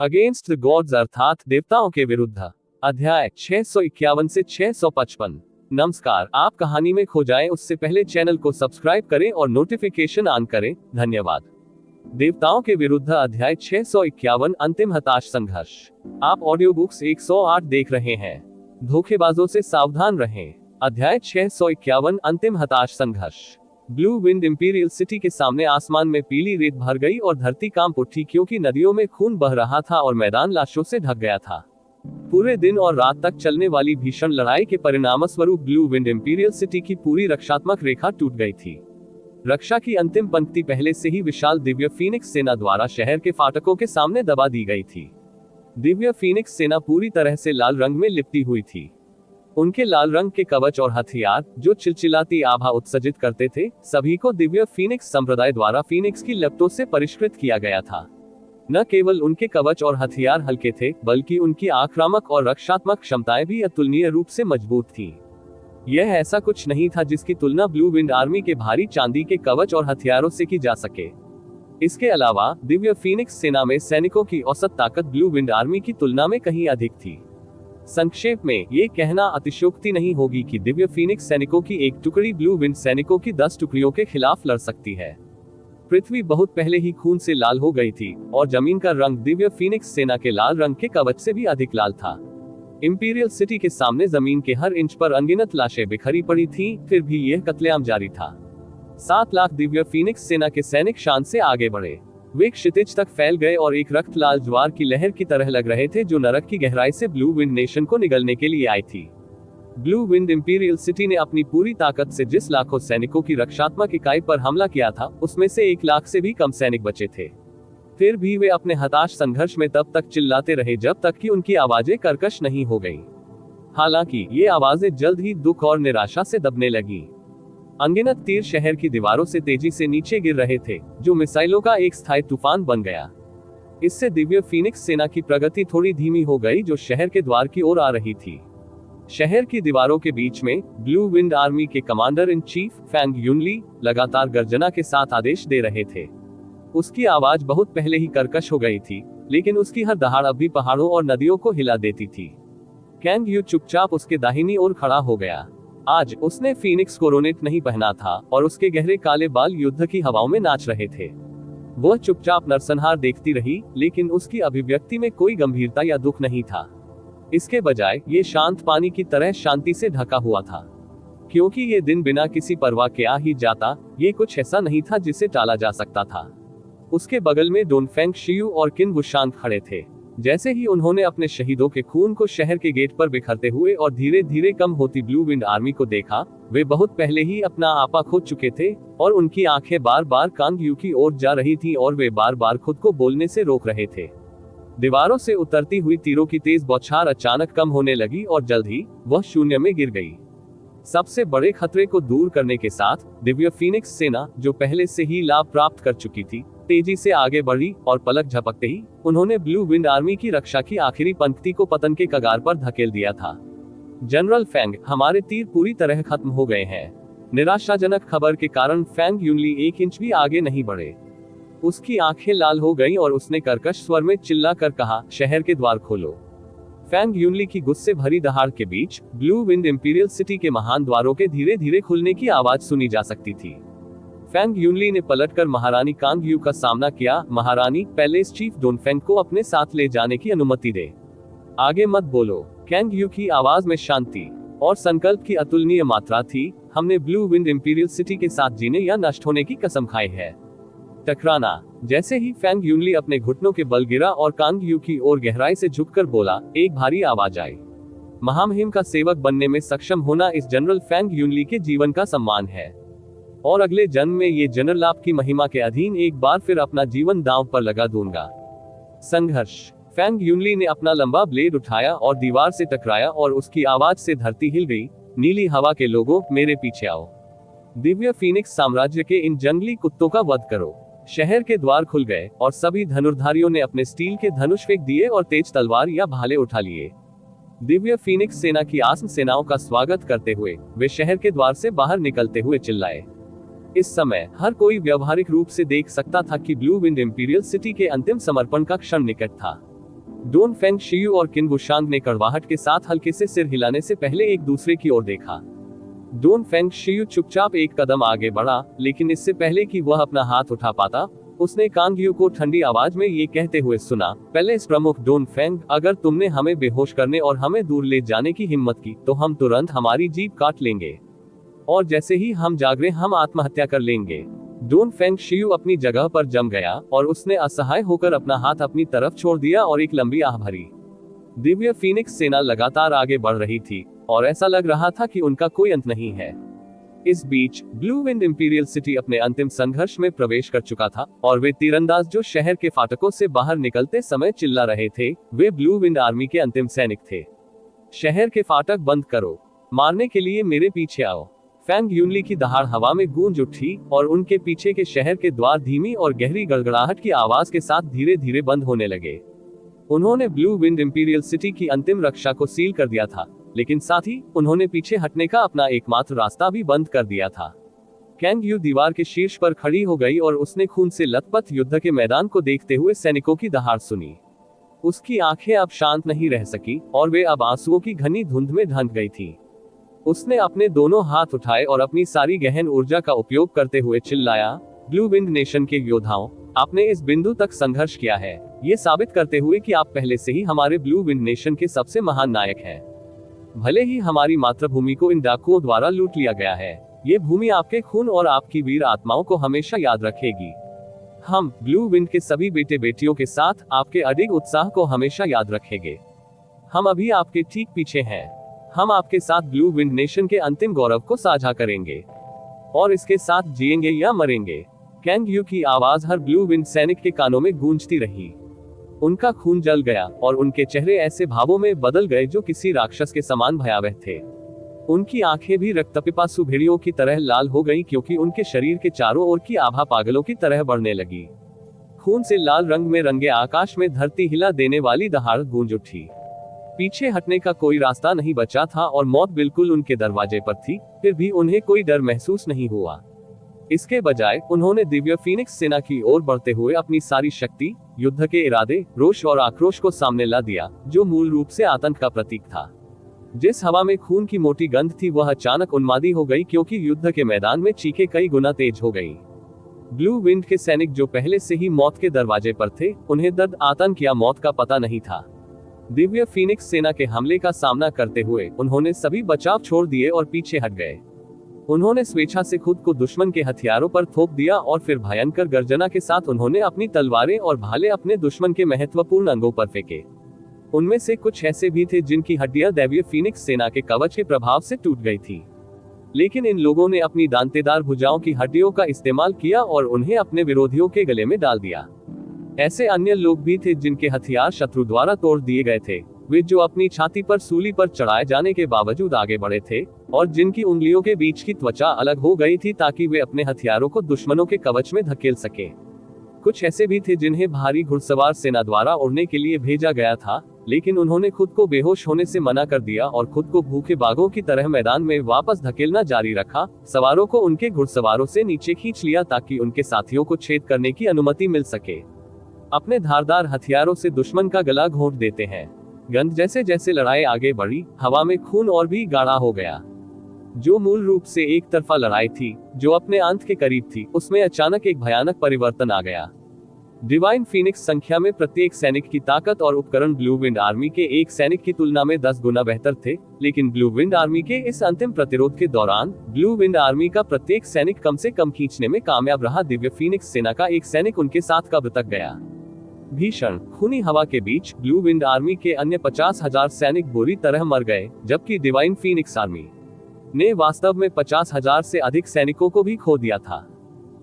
Against the gods अर्थात देवताओं के विरुद्ध। अध्याय 651 से 655। नमस्कार, आप कहानी में खो जाएं उससे पहले चैनल को सब्सक्राइब करें और नोटिफिकेशन ऑन करें। धन्यवाद। देवताओं के विरुद्ध अध्याय 651 अंतिम हताश संघर्ष। आप ऑडियो बुक्स 108 देख रहे हैं। धोखेबाजों से सावधान रहें। अध्याय 651 अंतिम हताश संघर्ष। ब्लू विंड इंपीरियल सिटी के सामने आसमान में पीली रेत भर गई और धरती कांप उठी क्योंकि नदियों में खून बह रहा था और मैदान लाशों से ढक गया था। पूरे दिन और रात तक चलने वाली भीषण लड़ाई के परिणामस्वरूप ब्लू विंड इंपीरियल सिटी की पूरी रक्षात्मक रेखा टूट गई थी। रक्षा की अंतिम पंक्ति पहले से ही विशाल दिव्य फीनिक्स सेना द्वारा शहर के फाटकों के सामने दबा दी गई थी। दिव्य फीनिक्स सेना पूरी तरह से लाल रंग में लिपटी हुई थी। उनके लाल रंग के कवच और हथियार जो चिलचिलाती आभा उत्सर्जित करते थे, सभी को दिव्य फीनिक्स संप्रदाय द्वारा फीनिक्स की लपटों से परिष्कृत किया गया था। न केवल उनके कवच और हथियार हल्के थे, बल्कि उनकी आक्रामक और रक्षात्मक क्षमताएं भी अतुलनीय रूप से मजबूत थीं। यह ऐसा कुछ नहीं था जिसकी तुलना ब्लू विंड आर्मी के भारी चांदी के कवच और हथियारों से की जा सके। इसके अलावा दिव्य फीनिक्स सेना में सैनिकों की औसत ताकत ब्लू विंड आर्मी की तुलना में कहीं अधिक थी। संक्षेप में ये कहना अतिशयोक्ति नहीं होगी कि दिव्य फीनिक्स सैनिकों की एक टुकड़ी ब्लू विंड सैनिकों की 10 टुकड़ियों के खिलाफ लड़ सकती है। पृथ्वी बहुत पहले ही खून से लाल हो गई थी और जमीन का रंग दिव्य फीनिक्स सेना के लाल रंग के कवच से भी अधिक लाल था। इंपीरियल सिटी के सामने जमीन के हर इंच पर अनगिनत लाशें बिखरी पड़ी थीं, फिर भी यह कत्लेआम जारी था। 7 लाख दिव्य फीनिक्स सेना के सैनिक शान से आगे बढ़े। वे क्षितिज तक फैल गए और एक रक्त लाल ज्वार की लहर की तरह लग रहे थे जो नरक की गहराई से ब्लू विंड नेशन को निगलने के लिए आई थी। ब्लू विंड इंपीरियल सिटी ने अपनी पूरी ताकत से जिस लाखों सैनिकों की रक्षात्मक इकाई पर हमला किया था, उसमें से 1 लाख से भी कम सैनिक बचे थे। फिर भी वे अपने हताश संघर्ष में तब तक चिल्लाते रहे जब तक कि उनकी आवाजें कर्कश नहीं हो गईं। हालांकि ये आवाजें जल्द ही दुख और निराशा से दबने लगीं। अनगिनत तीर शहर की दीवारों से तेजी से नीचे गिर रहे थे, जो मिसाइलों का एक स्थायी तूफान बन गया। इससे दिव्य फीनिक्स सेना की प्रगति थोड़ी धीमी हो गई जो शहर के द्वार की ओर आ रही थी। शहर की दीवारों के बीच में ब्लू विंड आर्मी के कमांडर इन चीफ फैंग युनली लगातार गर्जना के साथ आदेश दे रहे थे। उसकी आवाज बहुत पहले ही कर्कश हो गई थी, लेकिन उसकी हर दहाड़ अब भी पहाड़ों और नदियों को हिला देती थी। कैंग यू चुपचाप उसके दाहिनी ओर खड़ा हो गया। आज उसने फीनिक्स कोरोनेट नहीं पहना था और उसके गहरे काले बाल युद्ध की हवाओं में नाच रहे थे। वह चुपचाप नरसंहार देखती रही, लेकिन उसकी अभिव्यक्ति में कोई गंभीरता या दुख नहीं था। इसके बजाय ये शांत पानी की तरह शांति से ढका हुआ था। क्योंकि ये दिन बिना किसी परवाह के आ ही जाता, ये कुछ ऐसा नहीं था जिसे टाला जा सकता था। उसके बगल में डोनफेंग शियू और किन वुशांग खड़े थे। जैसे ही उन्होंने अपने शहीदों के खून को शहर के गेट पर बिखरते हुए और धीरे धीरे कम होती ब्लू विंड आर्मी को देखा, वे बहुत पहले ही अपना आपा खो चुके थे और उनकी आंखें बार बार कांग यू की ओर जा रही थीं और वे बार बार खुद को बोलने से रोक रहे थे। दीवारों से उतरती हुई तीरों की तेज बौछार अचानक कम होने लगी और जल्द ही वह शून्य में गिर गई। सबसे बड़े खतरे को दूर करने के साथ दिव्य फीनिक्स सेना, जो पहले से ही लाभ प्राप्त कर चुकी थी, तेजी से आगे बढ़ी और पलक झपकते ही उन्होंने ब्लू विंड आर्मी की रक्षा की आखिरी पंक्ति को पतन के कगार पर धकेल दिया था। जनरल फैंग, हमारे तीर पूरी तरह खत्म हो गए हैं। निराशाजनक खबर के कारण फैंग युनली 1 इंच भी आगे नहीं बढ़े। उसकी आंखें लाल हो गईं और उसने कर्कश स्वर में चिल्लाकर कहा, शहर के द्वार खोलो। फैंग युनली की गुस्से भरी दहाड़ के बीच ब्लू विंड इंपीरियल सिटी के महान द्वारों के धीरे धीरे खुलने की आवाज सुनी जा सकती थी। फैंग युनली ने पलटकर महारानी कांग यू का सामना किया। महारानी, पैलेस चीफ डोनफेंग को अपने साथ ले जाने की अनुमति दे। आगे मत बोलो। कैंग यू की आवाज में शांति और संकल्प की अतुलनीय मात्रा थी। हमने ब्लू विंड इंपीरियल सिटी के साथ जीने या नष्ट होने की कसम खाई है। टकराना। जैसे ही फैंग युनली अपने घुटनों के बल गिरा और कांग यू की ओर गहराई से झुककर बोला, एक भारी आवाज आई। महामहिम का सेवक बनने में सक्षम होना इस जनरल फैंग युनली के जीवन का सम्मान है और अगले जन्म में ये जनरल आपकी महिमा के अधीन एक बार फिर अपना जीवन दांव पर लगा दूंगा। संघर्ष। फैंग युनली ने अपना लंबा ब्लेड उठाया और दीवार से टकराया और उसकी आवाज से धरती हिल गई। नीली हवा के लोगों, मेरे पीछे आओ। दिव्य फीनिक्स साम्राज्य के इन जंगली कुत्तों का वध करो। शहर के द्वार खुल गए और सभी धनुर्धारियों ने अपने स्टील के धनुष फेंक दिए और तेज तलवार या भाले उठा लिए। दिव्य फीनिक्स सेना की आसन्न सेनाओं का स्वागत करते हुए वे शहर के द्वार से बाहर निकलते हुए चिल्लाए। इस समय हर कोई व्यवहारिक रूप से देख सकता था कि ब्लू विंड इंपीरियल सिटी के अंतिम समर्पण का क्षण निकट था। डोन फेंग शियू और किन वुशांग ने कड़वाहट के साथ हल्के से सिर हिलाने से पहले एक दूसरे की ओर देखा। डोन फेंग शियू चुपचाप एक कदम आगे बढ़ा, लेकिन इससे पहले कि वह अपना हाथ उठा पाता, उसने कांग यू को ठंडी आवाज में ये कहते हुए सुना, पहले इस प्रमुख डोन फेंग, अगर तुमने हमें बेहोश करने और हमें दूर ले जाने की हिम्मत की तो हम तुरंत हमारी जीभ काट लेंगे, और जैसे ही हम जाग रहे हम आत्महत्या कर लेंगे। डोन फेंग शियू अपनी जगह पर जम गया और उसने असहाय होकर अपना हाथ अपनी तरफ छोड़ दिया और एक लंबी आह भरी। दिव्य फीनिक्स सेना लगातार आगे बढ़ रही थी और ऐसा लग रहा था कि उनका कोई अंत नहीं है। इस बीच ब्लू विंड इंपीरियल सिटी अपने अंतिम संघर्ष में प्रवेश कर चुका था और वे तीरंदाज जो शहर के फाटकों से बाहर निकलते समय चिल्ला रहे थे, वे ब्लू विंड आर्मी के अंतिम सैनिक थे। शहर के फाटक बंद करो, मारने के लिए मेरे पीछे आओ। फैंग यूनली की दहाड़ हवा में गूंज उठी और उनके पीछे के शहर के द्वार धीमी और गहरी गड़गड़ाहट की आवाज के साथ धीरे धीरे बंद होने लगे। उन्होंने ब्लू विंड इंपीरियल सिटी की अंतिम रक्षा को सील कर दिया था, लेकिन साथ ही उन्होंने पीछे हटने का अपना एकमात्र रास्ता भी बंद कर दिया था। कैंग यू दीवार के शीर्ष पर खड़ी हो गई और उसने खून से लथपथ युद्ध के मैदान को देखते हुए सैनिकों की दहाड़ सुनी। उसकी आंखें अब शांत नहीं रह सकी और वे अब आंसुओं की घनी धुंध में ढंक गई थी। उसने अपने दोनों हाथ उठाए और अपनी सारी गहन ऊर्जा का उपयोग करते हुए चिल्लाया, ब्लू विंड नेशन के योद्धाओं, आपने इस बिंदु तक संघर्ष किया है, ये साबित करते हुए कि आप पहले से ही हमारे ब्लू विंड नेशन के सबसे महान नायक हैं। भले ही हमारी मातृभूमि को इन डाकुओं द्वारा लूट लिया गया है, ये भूमि आपके खून और आपकी वीर आत्माओं को हमेशा याद रखेगी। हम ब्लू विंड के सभी बेटे बेटियों के साथ आपके अडिग उत्साह को हमेशा याद रखेंगे। हम अभी आपके ठीक पीछे हैं। हम आपके साथ ब्लू विंड नेशन के अंतिम गौरव को साझा करेंगे और इसके साथ जिएंगे या मरेंगे। कैंग यू की आवाज हर ब्लू विंड सैनिक के कानों में गूंजती रही। उनका खून जल गया और उनके चेहरे ऐसे भावों में बदल गए जो किसी राक्षस के समान भयावह थे। उनकी आंखें भी रक्तपिपासु भेड़ियों की तरह लाल हो गईं क्योंकि उनके शरीर के चारों ओर की आभा पागलों की तरह बढ़ने लगी। खून से लाल रंग में रंगे आकाश में धरती हिला देने वाली दहाड़ गूंज उठी। पीछे हटने का कोई रास्ता नहीं बचा था और मौत बिल्कुल उनके दरवाजे पर थी, फिर भी उन्हें कोई डर महसूस नहीं हुआ। इसके बजाय उन्होंने दिव्य फीनिक्स सेना की ओर बढ़ते हुए अपनी सारी शक्ति, युद्ध के इरादे, रोष और आक्रोश को सामने ला दिया, जो मूल रूप से आतंक का प्रतीक था। जिस हवा में खून की मोटी गंध थी वह अचानक उन्मादी हो गई क्योंकि युद्ध के मैदान में चीखें कई गुना तेज हो गई। ब्लू विंड के सैनिक जो पहले से ही मौत के दरवाजे पर थे, उन्हें दर्द, आतंक या मौत का पता नहीं था। दिव्य फीनिक्स सेना के हमले का सामना करते हुए उन्होंने सभी बचाव छोड़ दिए और पीछे हट गए। उन्होंने स्वेच्छा से खुद को दुश्मन के हथियारों पर थोप दिया और फिर भयंकर गर्जना के साथ उन्होंने अपनी तलवारें और भाले अपने दुश्मन के महत्वपूर्ण अंगों पर फेंके। उनमें से कुछ ऐसे भी थे जिनकी हड्डियां दिव्य फीनिक्स सेना के कवच के प्रभाव से टूट गई थी, लेकिन इन लोगों ने अपनी दांतेदार भुजाओं की हड्डियों का इस्तेमाल किया और उन्हें अपने विरोधियों के गले में डाल दिया। ऐसे अन्य लोग भी थे जिनके हथियार शत्रु द्वारा तोड़ दिए गए थे, वे जो अपनी छाती पर सूली पर चढ़ाए जाने के बावजूद आगे बढ़े थे और जिनकी उंगलियों के बीच की त्वचा अलग हो गई थी ताकि वे अपने हथियारों को दुश्मनों के कवच में धकेल सके। कुछ ऐसे भी थे जिन्हें भारी घुड़सवार सेना द्वारा उड़ने के लिए भेजा गया था, लेकिन उन्होंने खुद को बेहोश होने से मना कर दिया और खुद को भूखे बाघों की तरह मैदान में वापस धकेलना जारी रखा। सवारों को उनके घुड़सवारों से नीचे खींच लिया ताकि उनके साथियों को छेद करने की अनुमति मिल सके। अपने धारदार हथियारों से दुश्मन का गला घोंट देते हैं। गंध जैसे जैसे लड़ाई आगे बढ़ी, हवा में खून और भी गाढ़ा हो गया। जो मूल रूप से एक तरफा लड़ाई थी, जो अपने अंत के करीब थी, उसमें अचानक एक भयानक परिवर्तन आ गया। डिवाइन फीनिक्स संख्या में प्रत्येक सैनिक की ताकत और उपकरण ब्लू विंड आर्मी के एक सैनिक की तुलना में 10 गुना बेहतर थे, लेकिन ब्लू विंड आर्मी के इस अंतिम प्रतिरोध के दौरान ब्लू विंड आर्मी का प्रत्येक सैनिक कम से कम खींचने में कामयाब रहा। दिव्य फीनिक्स सेना का एक सैनिक उनके साथ कब्र तक गया। भीषण खूनी हवा के बीच ब्लू विंड आर्मी के अन्य 50,000 सैनिक बुरी तरह मर गए, जबकि डिवाइन फीनिक्स आर्मी ने वास्तव में 50,000 से अधिक सैनिकों को भी खो दिया था।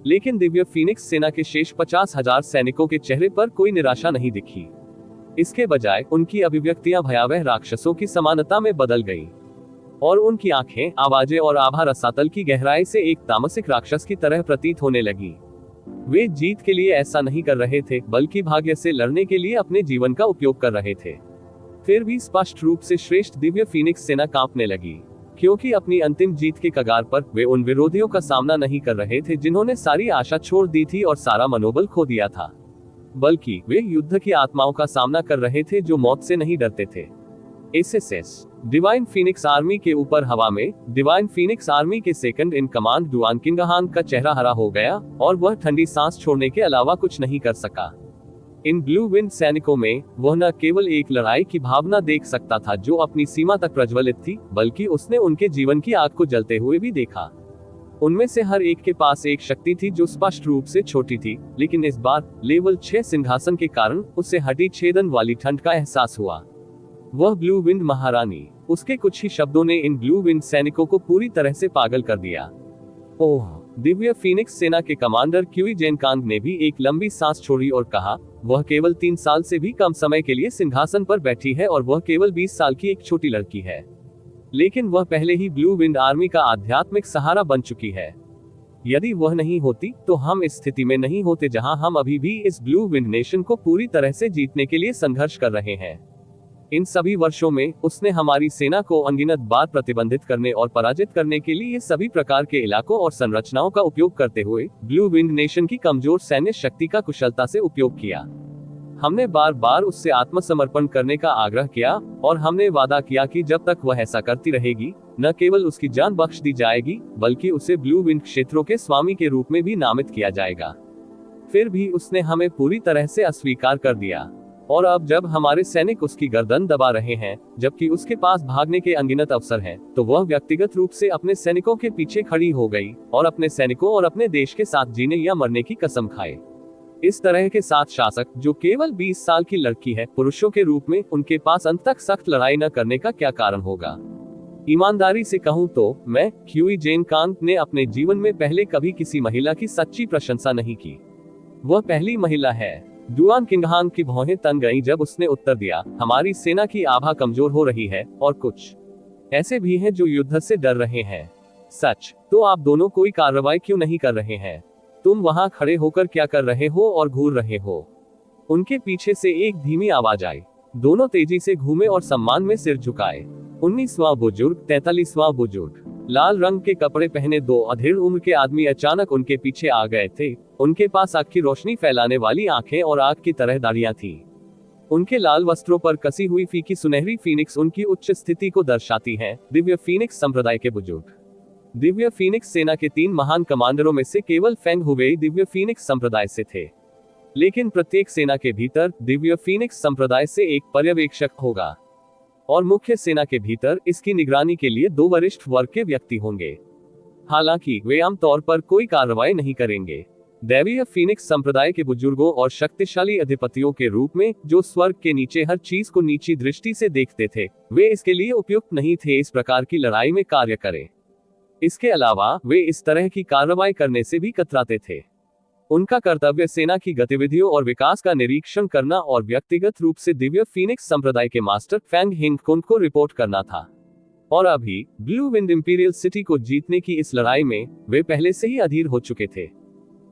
लेकिन दिव्य फीनिक्स सेना के शेष 50,000 सैनिकों के चेहरे पर कोई निराशा नहीं दिखी। इसके बजाय उनकी अभिव्यक्तियां भयावह राक्षसों की समानता में बदल गईं, और उनकी आंखें, आवाजें और आभा रसातल की गहराई से एक तामसिक राक्षस की तरह प्रतीत होने लगी। वे जीत के लिए ऐसा नहीं कर रहे थे, बल्कि भाग्य से लड़ने के लिए अपने जीवन का उपयोग कर रहे थे। फिर भी स्पष्ट रूप से श्रेष्ठ दिव्य फीनिक्स सेना कांपने लगी, क्योंकि अपनी अंतिम जीत के कगार पर वे उन विरोधियों का सामना नहीं कर रहे थे जिन्होंने सारी आशा छोड़ दी थी और सारा मनोबल खो दिया था। बल्कि वे युद्ध की आत्माओं का सामना कर रहे थे जो मौत से नहीं डरते थे। एसएसएस डिवाइन फीनिक्स आर्मी के ऊपर हवा में डिवाइन फीनिक्स आर्मी के सेकंड इन कमांड डुआन किंगहान का चेहरा हरा हो गया और वह ठंडी सांस छोड़ने के अलावा कुछ नहीं कर सका। इन ब्लू विंड सैनिकों में वह न केवल एक लड़ाई की भावना देख सकता था जो अपनी सीमा तक प्रज्वलित थी, बल्कि उसने उनके जीवन की आग को जलते हुए भी देखा। उनमें से हर एक के पास एक शक्ति थी जो स्पष्ट रूप से छोटी थी, लेकिन इस बार लेवल 6 सिंहासन के कारण उसे हड्डी छेदन वाली ठंड का एहसास हुआ। वह ब्लू विंड महारानी, उसके कुछ ही शब्दों ने इन ब्लू विंड सैनिकों को पूरी तरह से पागल कर दिया। ओह, दिव्य फीनिक्स सेना के कमांडर क्यूई जेनकांग ने भी एक लंबी सांस छोड़ी और कहा, वह केवल 3 साल से भी कम समय के लिए सिंहासन पर बैठी है और वह केवल 20 साल की एक छोटी लड़की है, लेकिन वह पहले ही ब्लू विंड आर्मी का आध्यात्मिक सहारा बन चुकी है। यदि वह नहीं होती तो हम इस स्थिति में नहीं होते जहां हम अभी भी इस ब्लू विंड नेशन को पूरी तरह से जीतने के लिए संघर्ष कर रहे हैं। इन सभी वर्षों में उसने हमारी सेना को अनगिनत बार प्रतिबंधित करने और पराजित करने के लिए सभी प्रकार के इलाकों और संरचनाओं का उपयोग करते हुए ब्लू विंड नेशन की कमजोर सैन्य शक्ति का कुशलता से उपयोग किया। हमने बार बार उससे आत्मसमर्पण करने का आग्रह किया और हमने वादा किया कि जब तक वह ऐसा करती रहेगी, न केवल उसकी जान बख्श दी जाएगी, बल्कि उसे ब्लू विंड क्षेत्रों के स्वामी के रूप में भी नामित किया जाएगा। फिर भी उसने हमें पूरी तरह से अस्वीकार कर दिया, और अब जब हमारे सैनिक उसकी गर्दन दबा रहे हैं, जबकि उसके पास भागने के अनगिनत अवसर हैं, तो वह व्यक्तिगत रूप से अपने सैनिकों के पीछे खड़ी हो गई और अपने सैनिकों और अपने देश के साथ जीने या मरने की कसम खाए। इस तरह के साथ शासक जो केवल 20 साल की लड़की है, पुरुषों के रूप में उनके पास अंत तक सख्त लड़ाई न करने का क्या कारण होगा? ईमानदारी से कहूँ तो मैं क्यूई जेनकांग ने अपने जीवन में पहले कभी किसी महिला की सच्ची प्रशंसा नहीं की। वह पहली महिला है। डुआन किंगहान की भौहें तन गईं जब उसने उत्तर दिया, हमारी सेना की आभा कमजोर हो रही है और कुछ ऐसे भी हैं जो युद्ध से डर रहे हैं। सच, तो आप दोनों कोई कार्रवाई क्यों नहीं कर रहे हैं? तुम वहां खड़े होकर क्या कर रहे हो और घूर रहे हो? उनके पीछे से एक धीमी आवाज आई। दोनों तेजी से घूमे और सम्मान में सिर झुकाए। 19वां बुजुर्ग, 43वां बुजुर्ग, लाल रंग के कपड़े पहने 2 अधेड़ उम्र के आदमी अचानक उनके पीछे आ गए थे। उनके पास आग की रोशनी फैलाने वाली आंखें और आग की तरह दाढ़ियां थीं। उनके लाल वस्त्रों पर कसी हुई फीकी सुनहरी फीनिक्स उनकी उच्च स्थिति को दर्शाती हैं। दिव्य फीनिक्स संप्रदाय के बुजुर्ग। दिव्य फीनिक्स सेना के 3 महान कमांडरों में से केवल फेंग हुवेई दिव्य फीनिक्स संप्रदाय से थे, लेकिन प्रत्येक सेना के भीतर दिव्य फीनिक्स संप्रदाय से एक पर्यवेक्षक होगा, और मुख्य सेना के भीतर इसकी निगरानी के लिए 2 वरिष्ठ वर्ग के व्यक्ति होंगे। हालांकि वे आमतौर पर कोई कार्रवाई नहीं करेंगे। दैवीय फीनिक्स संप्रदाय के बुजुर्गों और शक्तिशाली अधिपतियों के रूप में, जो स्वर्ग के नीचे हर चीज को नीची दृष्टि से देखते थे, वे इसके लिए उपयुक्त नहीं थे इस प्रकार की लड़ाई में कार्य करें। इसके अलावा वे इस तरह की कार्रवाई करने से भी कतराते थे। उनका कर्तव्य सेना की गतिविधियों और विकास का निरीक्षण करना और व्यक्तिगत रूप से दिव्य फीनिक्स संप्रदाय के मास्टर फैंग हिंगकुन को रिपोर्ट करना था। और अभी ब्लू विंड इंपीरियल सिटी को जीतने की इस लड़ाई में वे पहले से ही अधीर हो चुके थे।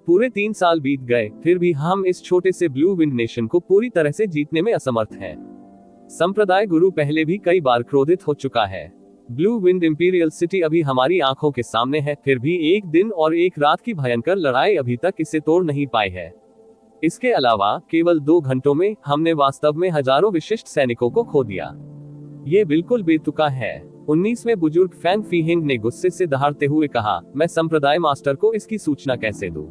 पूरे 3 साल बीत गए, फिर भी हम इस छोटे से ब्लू विंड नेशन को पूरी तरह से जीतने में असमर्थ हैं। संप्रदाय गुरु पहले भी कई बार क्रोधित हो चुका है। ब्लू विंड इंपीरियल सिटी अभी हमारी आंखों के सामने है, फिर भी एक दिन और एक रात की भयंकर लड़ाई अभी तक इसे तोड़ नहीं पाई है। इसके अलावा केवल 2 घंटों में हमने वास्तव में हजारों विशिष्ट सैनिकों को खो दिया। ये बिल्कुल बेतुका है। 19वें बुजुर्ग फैंग फीहिंग ने गुस्से से दहाड़ते हुए कहा, मैं संप्रदाय मास्टर को इसकी सूचना कैसे दूं?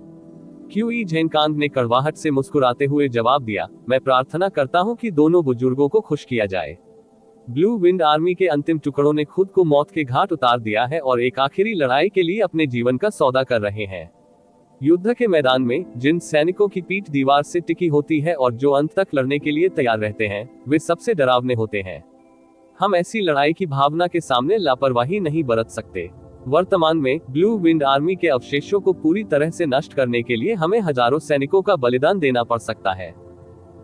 क्यूई जेनकांग ने कड़वाहट से मुस्कुराते हुए जवाब दिया, मैं प्रार्थना करता हूं कि दोनों बुजुर्गों को खुश किया जाए। ब्लू विंड आर्मी के अंतिम टुकड़ों ने खुद को मौत के घाट उतार दिया है और एक आखिरी लड़ाई के लिए अपने जीवन का सौदा कर रहे हैं। युद्ध के मैदान में जिन सैनिकों की पीठ दीवार से टिकी होती है और जो अंत तक लड़ने के लिए तैयार रहते हैं, वे सबसे डरावने होते हैं। हम ऐसी लड़ाई की भावना के सामने लापरवाही नहीं बरत सकते। वर्तमान में ब्लू विंड आर्मी के अवशेषों को पूरी तरह से नष्ट करने के लिए हमें हजारों सैनिकों का बलिदान देना पड़ सकता है।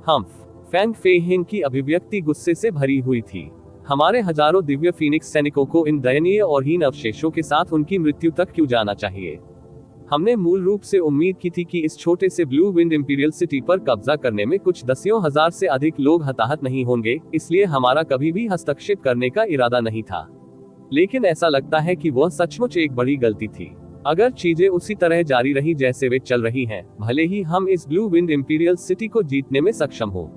हम फैंग फेहिंग की अभिव्यक्ति गुस्से से भरी हुई थी। हमारे हजारों दिव्य फीनिक्स सैनिकों को इन दयनीय और हीन अवशेषों के साथ उनकी मृत्यु तक क्यों जाना चाहिए? हमने मूल रूप से उम्मीद की थी कि इस छोटे से ब्लू विंड इंपीरियल सिटी पर कब्जा करने में कुछ दसियों हजार से अधिक लोग हताहत नहीं होंगे, इसलिए हमारा कभी भी हस्तक्षेप करने का इरादा नहीं था। लेकिन ऐसा लगता है कि वह सचमुच एक बड़ी गलती थी। अगर चीजें उसी तरह जारी रही जैसे वे चल रही हैं, भले ही हम इस ब्लू विंड इंपीरियल सिटी को जीतने में सक्षम हो,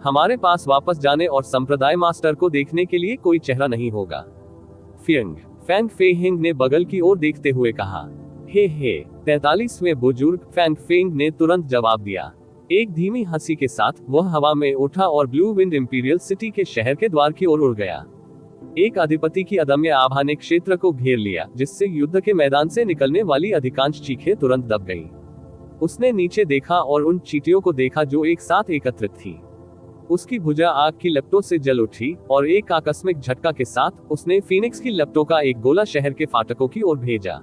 हमारे पास वापस जाने और संप्रदाय मास्टर को देखने के लिए कोई चेहरा नहीं होगा। फैंग फेइंग ने बगल की ओर देखते हुए कहा। हे 43वें बुजुर्ग फैंग फेइंग ने तुरंत जवाब दिया। एक धीमी हंसी के साथ वह हवा में उठा और ब्लू विंड इंपीरियल सिटी के शहर के द्वार की ओर उड़ गया। एक अधिपति की अदम्य आभा ने क्षेत्र को घेर लिया, जिससे युद्ध के मैदान से निकलने वाली अधिकांश चीखें तुरंत दब गईं। उसने नीचे देखा और उन चींटियों को देखा जो एक साथ एकत्रित थी। उसकी भुजा आग की लपटों से जल उठी और एक आकस्मिक झटका के साथ उसने फीनिक्स की लपटों का एक गोला शहर के फाटकों की ओर भेजा।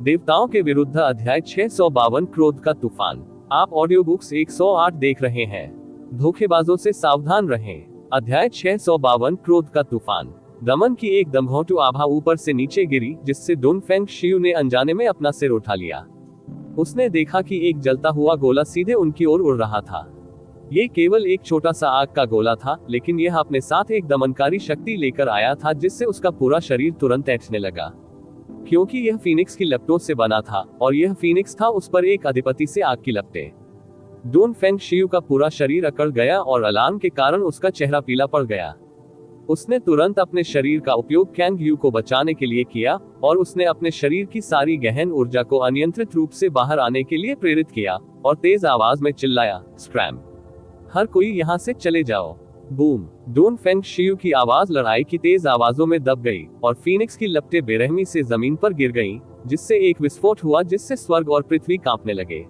देवताओं के विरुद्ध अध्याय 652 क्रोध का तूफान। आप ऑडियो बुक्स 108 देख रहे हैं। धोखेबाजों से सावधान रहें। अध्याय 652 क्रोध का तूफान। दमन की एक दमघोंटू आभा ऊपर से नीचे गिरी, जिससे डोनफेंग शियू ने अनजाने में अपना सिर उठा लिया। उसने देखा कि एक जलता हुआ गोला सीधे उनकी ओर उड़ रहा था। ये केवल एक छोटा सा आग का गोला था, लेकिन यह अपने साथ एक दमनकारी शक्ति लेकर आया था, जिससे उसका पूरा शरीर तुरंत ऐंठने लगा। क्योंकि यह फीनिक्स की लपटों से बना था और यह फीनिक्स था उस पर एक अधिपति से आग की लपटें। डोनफेंग शियू का पूरा शरीर अकड़ गया और अलार्म के कारण उसका चेहरा पीला पड़ गया। उसने तुरंत अपने शरीर का उपयोग कैंग यू को बचाने के लिए किया और उसने अपने शरीर की सारी गहन ऊर्जा को अनियंत्रित रूप से बाहर आने के लिए प्रेरित किया और तेज आवाज में चिल्लाया, स्क्रैम! हर कोई यहाँ से चले जाओ। बूम! डोनफेंग शियू की आवाज लड़ाई की तेज आवाजों में दब गई और फीनिक्स की लपटें बेरहमी से जमीन पर गिर गईं, जिससे एक विस्फोट हुआ जिससे स्वर्ग और पृथ्वी कांपने लगे।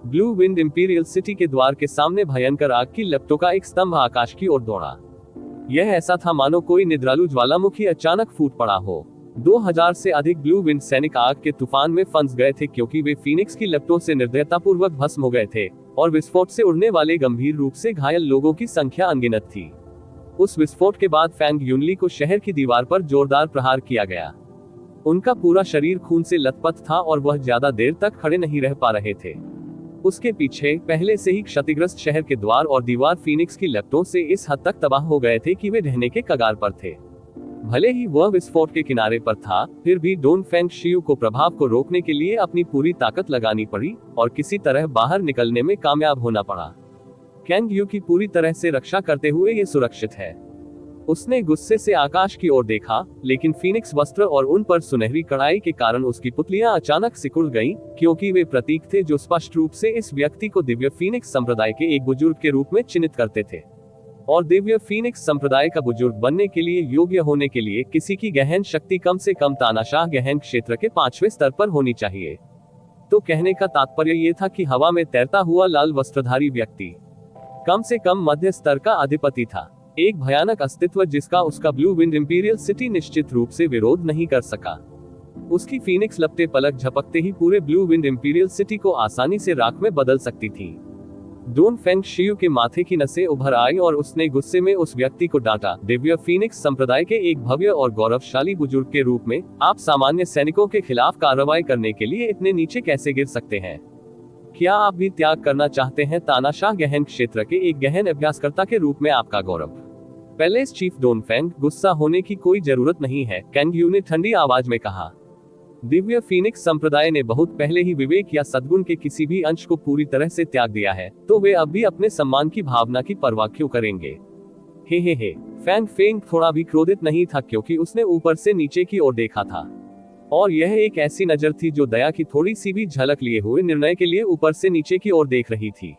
ब्लू विंड इंपीरियल सिटी के द्वार के सामने भयंकर आग की लपटों का एक स्तंभ आकाश की ओर दौड़ा। यह ऐसा था मानो कोई निद्रालु ज्वालामुखी अचानक फूट पड़ा हो। 2000 से अधिक ब्लू विंड सैनिक आग के तूफान में फंस गए थे, क्योंकि वे फीनिक्स की लपटों से निर्दयतापूर्वक भस्म हो गए थे और विस्फोट से उड़ने वाले गंभीर रूप से घायल लोगों की संख्या अनगिनत थी। उस विस्फोट के बाद फैंग यूनली को शहर की दीवार पर जोरदार प्रहार किया गया। उनका पूरा शरीर खून से लथपथ था और वह ज्यादा देर तक खड़े नहीं रह पा रहे थे। उसके पीछे पहले से ही क्षतिग्रस्त शहर के द्वार और दीवार फीनिक्स की लपटों से इस हद तक तबाह हो गए थे कि वे ढहने के कगार पर थे। भले ही वह विस्फोट के किनारे पर था, फिर भी डोनफेंग शियू को प्रभाव को रोकने के लिए अपनी पूरी ताकत लगानी पड़ी और किसी तरह बाहर निकलने में कामयाब होना पड़ा। कैंग यू की पूरी तरह से रक्षा करते हुए ये सुरक्षित है। उसने गुस्से से आकाश की ओर देखा, लेकिन फीनिक्स वस्त्र और उन पर सुनहरी कढ़ाई के कारण उसकी पुतलियां अचानक सिकुड़ गईं, क्योंकि वे प्रतीक थे जो स्पष्ट रूप से इस व्यक्ति को दिव्य फीनिक्स संप्रदाय के एक बुजुर्ग के रूप में चिन्हित करते थे। और दिव्य फीनिक्स संप्रदाय का बुजुर्ग बनने के लिए योग्य होने के लिए किसी की गहन शक्ति कम से कम तानाशाह गहन क्षेत्र के 5वें स्तर पर होनी चाहिए। तो कहने का तात्पर्य यह था कि हवा में तैरता हुआ लाल वस्त्रधारी व्यक्ति कम से कम मध्य स्तर का अधिपति था। एक भयानक अस्तित्व जिसका उसका ब्लू विंड इंपीरियल सिटी निश्चित रूप से विरोध नहीं कर सका। उसकी फीनिक्स लपटे पलक झपकते ही पूरे ब्लू विंड इंपीरियल सिटी को आसानी से राख में बदल सकती थी। डोनफेंग शियू के माथे की नसें उभर आई और उसने गुस्से में उस व्यक्ति को डांटा, दिव्य फीनिक्स संप्रदाय के एक भव्य और गौरवशाली बुजुर्ग के रूप में आप सामान्य सैनिकों के खिलाफ कार्रवाई करने के लिए इतने नीचे कैसे गिर सकते हैं? क्या आप भी त्याग करना चाहते हैं तानाशाह गहन क्षेत्र के एक गहन अभ्यासकर्ता के रूप में आपका गौरव? पैलेस चीफ डोनफेंग, गुस्सा होने की कोई जरूरत नहीं है, कैंग यू ने ठंडी आवाज में कहा। दिव्य फीनिक्स संप्रदाय ने बहुत पहले ही विवेक या सद्गुण के किसी भी अंश को पूरी तरह से त्याग दिया है, तो वे अब भी अपने सम्मान की भावना की परवाह क्यों करेंगे? हे। फैंग फेंग थोड़ा भी क्रोधित नहीं था, क्योंकि उसने ऊपर से नीचे की ओर देखा था और यह एक ऐसी नजर थी जो दया की थोड़ी सी भी झलक लिए हुए निर्णय के लिए ऊपर से नीचे की ओर देख रही थी।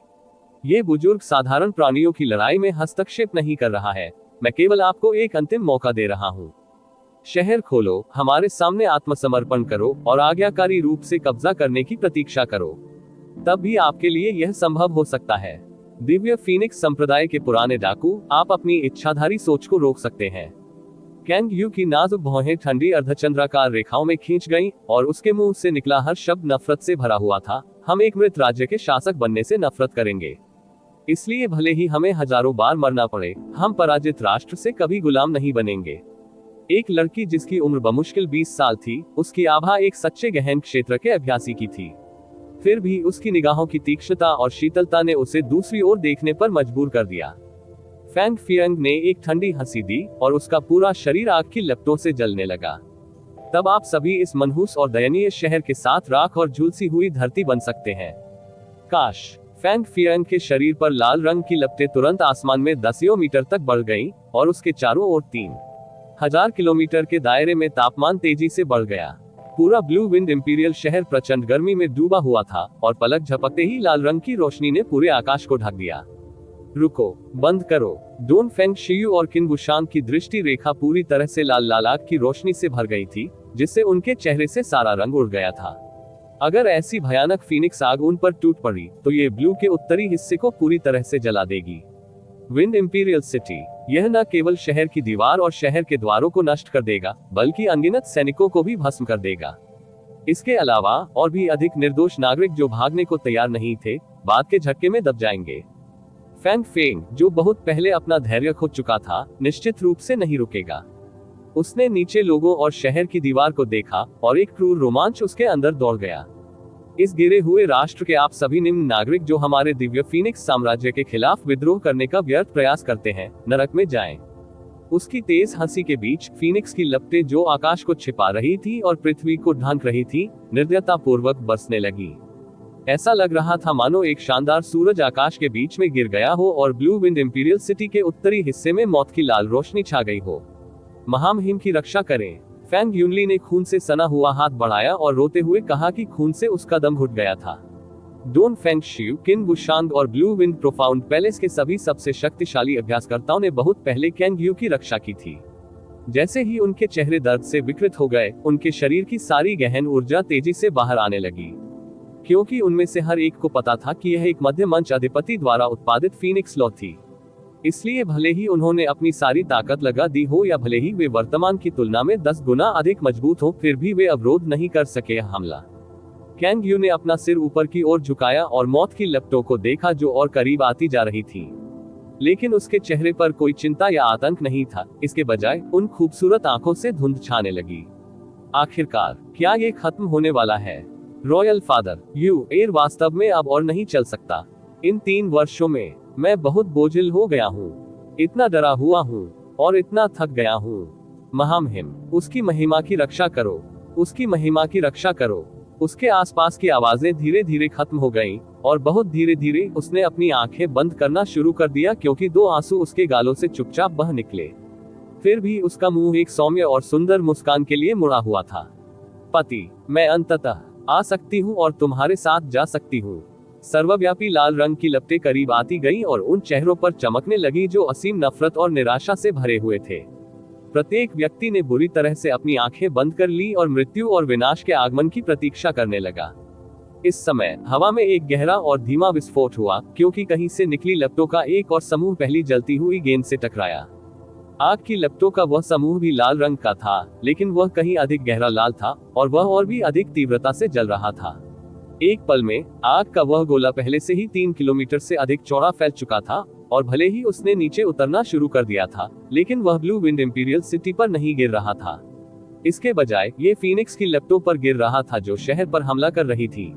ये बुजुर्ग साधारण प्राणियों की लड़ाई में हस्तक्षेप नहीं कर रहा है, मैं केवल आपको एक अंतिम मौका दे रहा हूँ। शहर खोलो, हमारे सामने आत्मसमर्पण करो और आज्ञाकारी रूप से कब्जा करने की प्रतीक्षा करो। तब भी आपके लिए यह संभव हो सकता है। दिव्य फीनिक्स संप्रदाय के पुराने डाकू, आप अपनी इच्छाधारी सोच को रोक सकते हैं। कैंग यू की नाजुक भौहें ठंडी अर्धचंद्राकार रेखाओं में खींच गईं और उसके मुंह से निकला हर शब्द नफरत से भरा हुआ था। हम एक मृत राज्य के शासक बनने से नफरत करेंगे, इसलिए भले ही हमें हजारों बार मरना पड़े, हम पराजित राष्ट्र से कभी गुलाम नहीं बनेंगे। एक लड़की जिसकी उम्र बमुश्किल 20 साल थी, उसकी आभा एक सच्चे गहन क्षेत्र के अभ्यासी की थी। फिर भी उसकी निगाहों की तीक्ष्णता और शीतलता ने उसे दूसरी ओर देखने पर मजबूर कर दिया। फैंग फियंग ने एक ठंडी हंसी दी और उसका पूरा शरीर आग की लपटों से जलने लगा। तब आप सभी इस मनहूस और दयनीय शहर के साथ राख और झुलसी हुई धरती बन सकते हैं। काश। फैंग फियंग के शरीर पर लाल रंग की लपटें तुरंत आसमान में दसियों मीटर तक बढ़ गईं और उसके चारों ओर 3000 किलोमीटर के दायरे में तापमान तेजी से बढ़ गया। पूरा ब्लू विंड इंपीरियल शहर प्रचंड गर्मी में डूबा हुआ था और पलक झपकते ही लाल रंग की रोशनी ने पूरे आकाश को ढक दिया। रुको, बंद करो। डोन फेंग शियू और किन बुशांग की दृष्टि रेखा पूरी तरह से लाल आग की रोशनी से भर गई थी, जिससे उनके चेहरे से सारा रंग उड़ गया था। अगर ऐसी भयानक फीनिक्स आग उन पर टूट पड़ी तो ये ब्लू के उत्तरी हिस्से को पूरी तरह से जला देगी। विंड इंपीरियल सिटी, यह न केवल शहर की दीवार और शहर के द्वारों को नष्ट कर देगा, बल्कि अनगिनत सैनिकों को भी भस्म कर देगा। इसके अलावा और भी अधिक निर्दोष नागरिक जो भागने को तैयार नहीं थे, बाद के झटके में दब जाएंगे। फैंग फेंग, जो बहुत पहले अपना धैर्य खो चुका था, निश्चित रूप से नहीं रुकेगा। उसने नीचे लोगों और शहर की दीवार को देखा और एक क्रूर रोमांच उसके अंदर दौड़ गया। इस गिरे हुए राष्ट्र के आप सभी निम्न नागरिक जो हमारे दिव्य फीनिक्स साम्राज्य के खिलाफ विद्रोह करने का व्यर्थ प्रयास करते हैं, नरक में जाएं। उसकी तेज हंसी के बीच फीनिक्स की लपटें जो आकाश को छिपा रही थी और पृथ्वी को ढांक रही थी, निर्दयता पूर्वक बरसने लगी। ऐसा लग रहा था मानो एक शानदार सूरज आकाश के बीच में गिर गया हो और ब्लू विंड इंपीरियल सिटी के उत्तरी हिस्से में मौत की लाल रोशनी छा गई हो। महामहिम की रक्षा करें। फैंग यूनली ने खून से सना हुआ हाथ बढ़ाया और रोते हुए कहा कि खून से उसका दम घुट गया था। डोन फेंग शियू, किन बुशांग और ब्लू विंड प्रोफाउंड पैलेस के सभी सबसे शक्तिशाली अभ्यासकर्ताओं ने बहुत पहले कैंग यू की रक्षा की थी। जैसे ही उनके चेहरे दर्द से विकृत हो गए, उनके शरीर की सारी गहन ऊर्जा तेजी से बाहर आने लगी, क्योंकि उनमें से हर एक को पता था कि यह एक मध्य मंच अधिपति द्वारा उत्पादित फीनिक्स लॉ थी। इसलिए भले ही उन्होंने अपनी सारी ताकत लगा दी हो या भले ही वे वर्तमान की तुलना में 10 गुना अधिक मजबूत हो, फिर भी वे अवरोध नहीं कर सके हमला। कैंग यू ने अपना सिर ऊपर की ओर झुकाया और मौत की लपटों को देखा जो और करीब आती जा रही थी, लेकिन उसके चेहरे पर कोई चिंता या आतंक नहीं था। इसके बजाय उन खूबसूरत आंखों से धुंध छाने लगी। आखिरकार, क्या ये खत्म होने वाला है? रॉयल फादर यू एयर वास्तव में अब और नहीं चल सकता। इन 3 वर्षों में मैं बहुत बोझिल हो गया हूँ, इतना डरा हुआ हूँ और इतना थक गया हूँ। महामहिम, उसकी महिमा की रक्षा करो, उसकी महिमा की रक्षा करो। उसके आसपास की आवाजें धीरे धीरे खत्म हो गईं और बहुत धीरे धीरे उसने अपनी आंखें बंद करना शुरू कर दिया, क्योंकि 2 आंसू उसके गालों से चुपचाप बह निकले। फिर भी उसका मुंह एक सौम्य और सुंदर मुस्कान के लिए मुड़ा हुआ था। पति, मैं अंततः आ सकती हूँ और तुम्हारे साथ जा सकती हूँ। सर्वव्यापी लाल रंग की लपटें करीब आती गईं और उन चेहरों पर चमकने लगी जो असीम नफरत और निराशा से भरे हुए थे। प्रत्येक व्यक्ति ने बुरी तरह से अपनी आंखें बंद कर ली और मृत्यु और विनाश के आगमन की प्रतीक्षा करने लगा। इस समय हवा में एक गहरा और धीमा विस्फोट हुआ, क्योंकि कहीं से निकली लपटों का एक और समूह पहली जलती हुई गेंद से टकराया। आग की लपटों का वह समूह भी लाल रंग का था, लेकिन वह कहीं अधिक गहरा लाल था और वह और भी अधिक तीव्रता से जल रहा था। एक पल में आग का वह गोला पहले से ही 3 किलोमीटर से अधिक चौड़ा फैल चुका था और भले ही उसने नीचे उतरना शुरू कर दिया था, लेकिन वह ब्लू विंड इंपीरियल सिटी पर नहीं गिर रहा था। इसके बजाय ये फीनिक्स की लपटों पर गिर रहा था जो शहर पर हमला कर रही थी।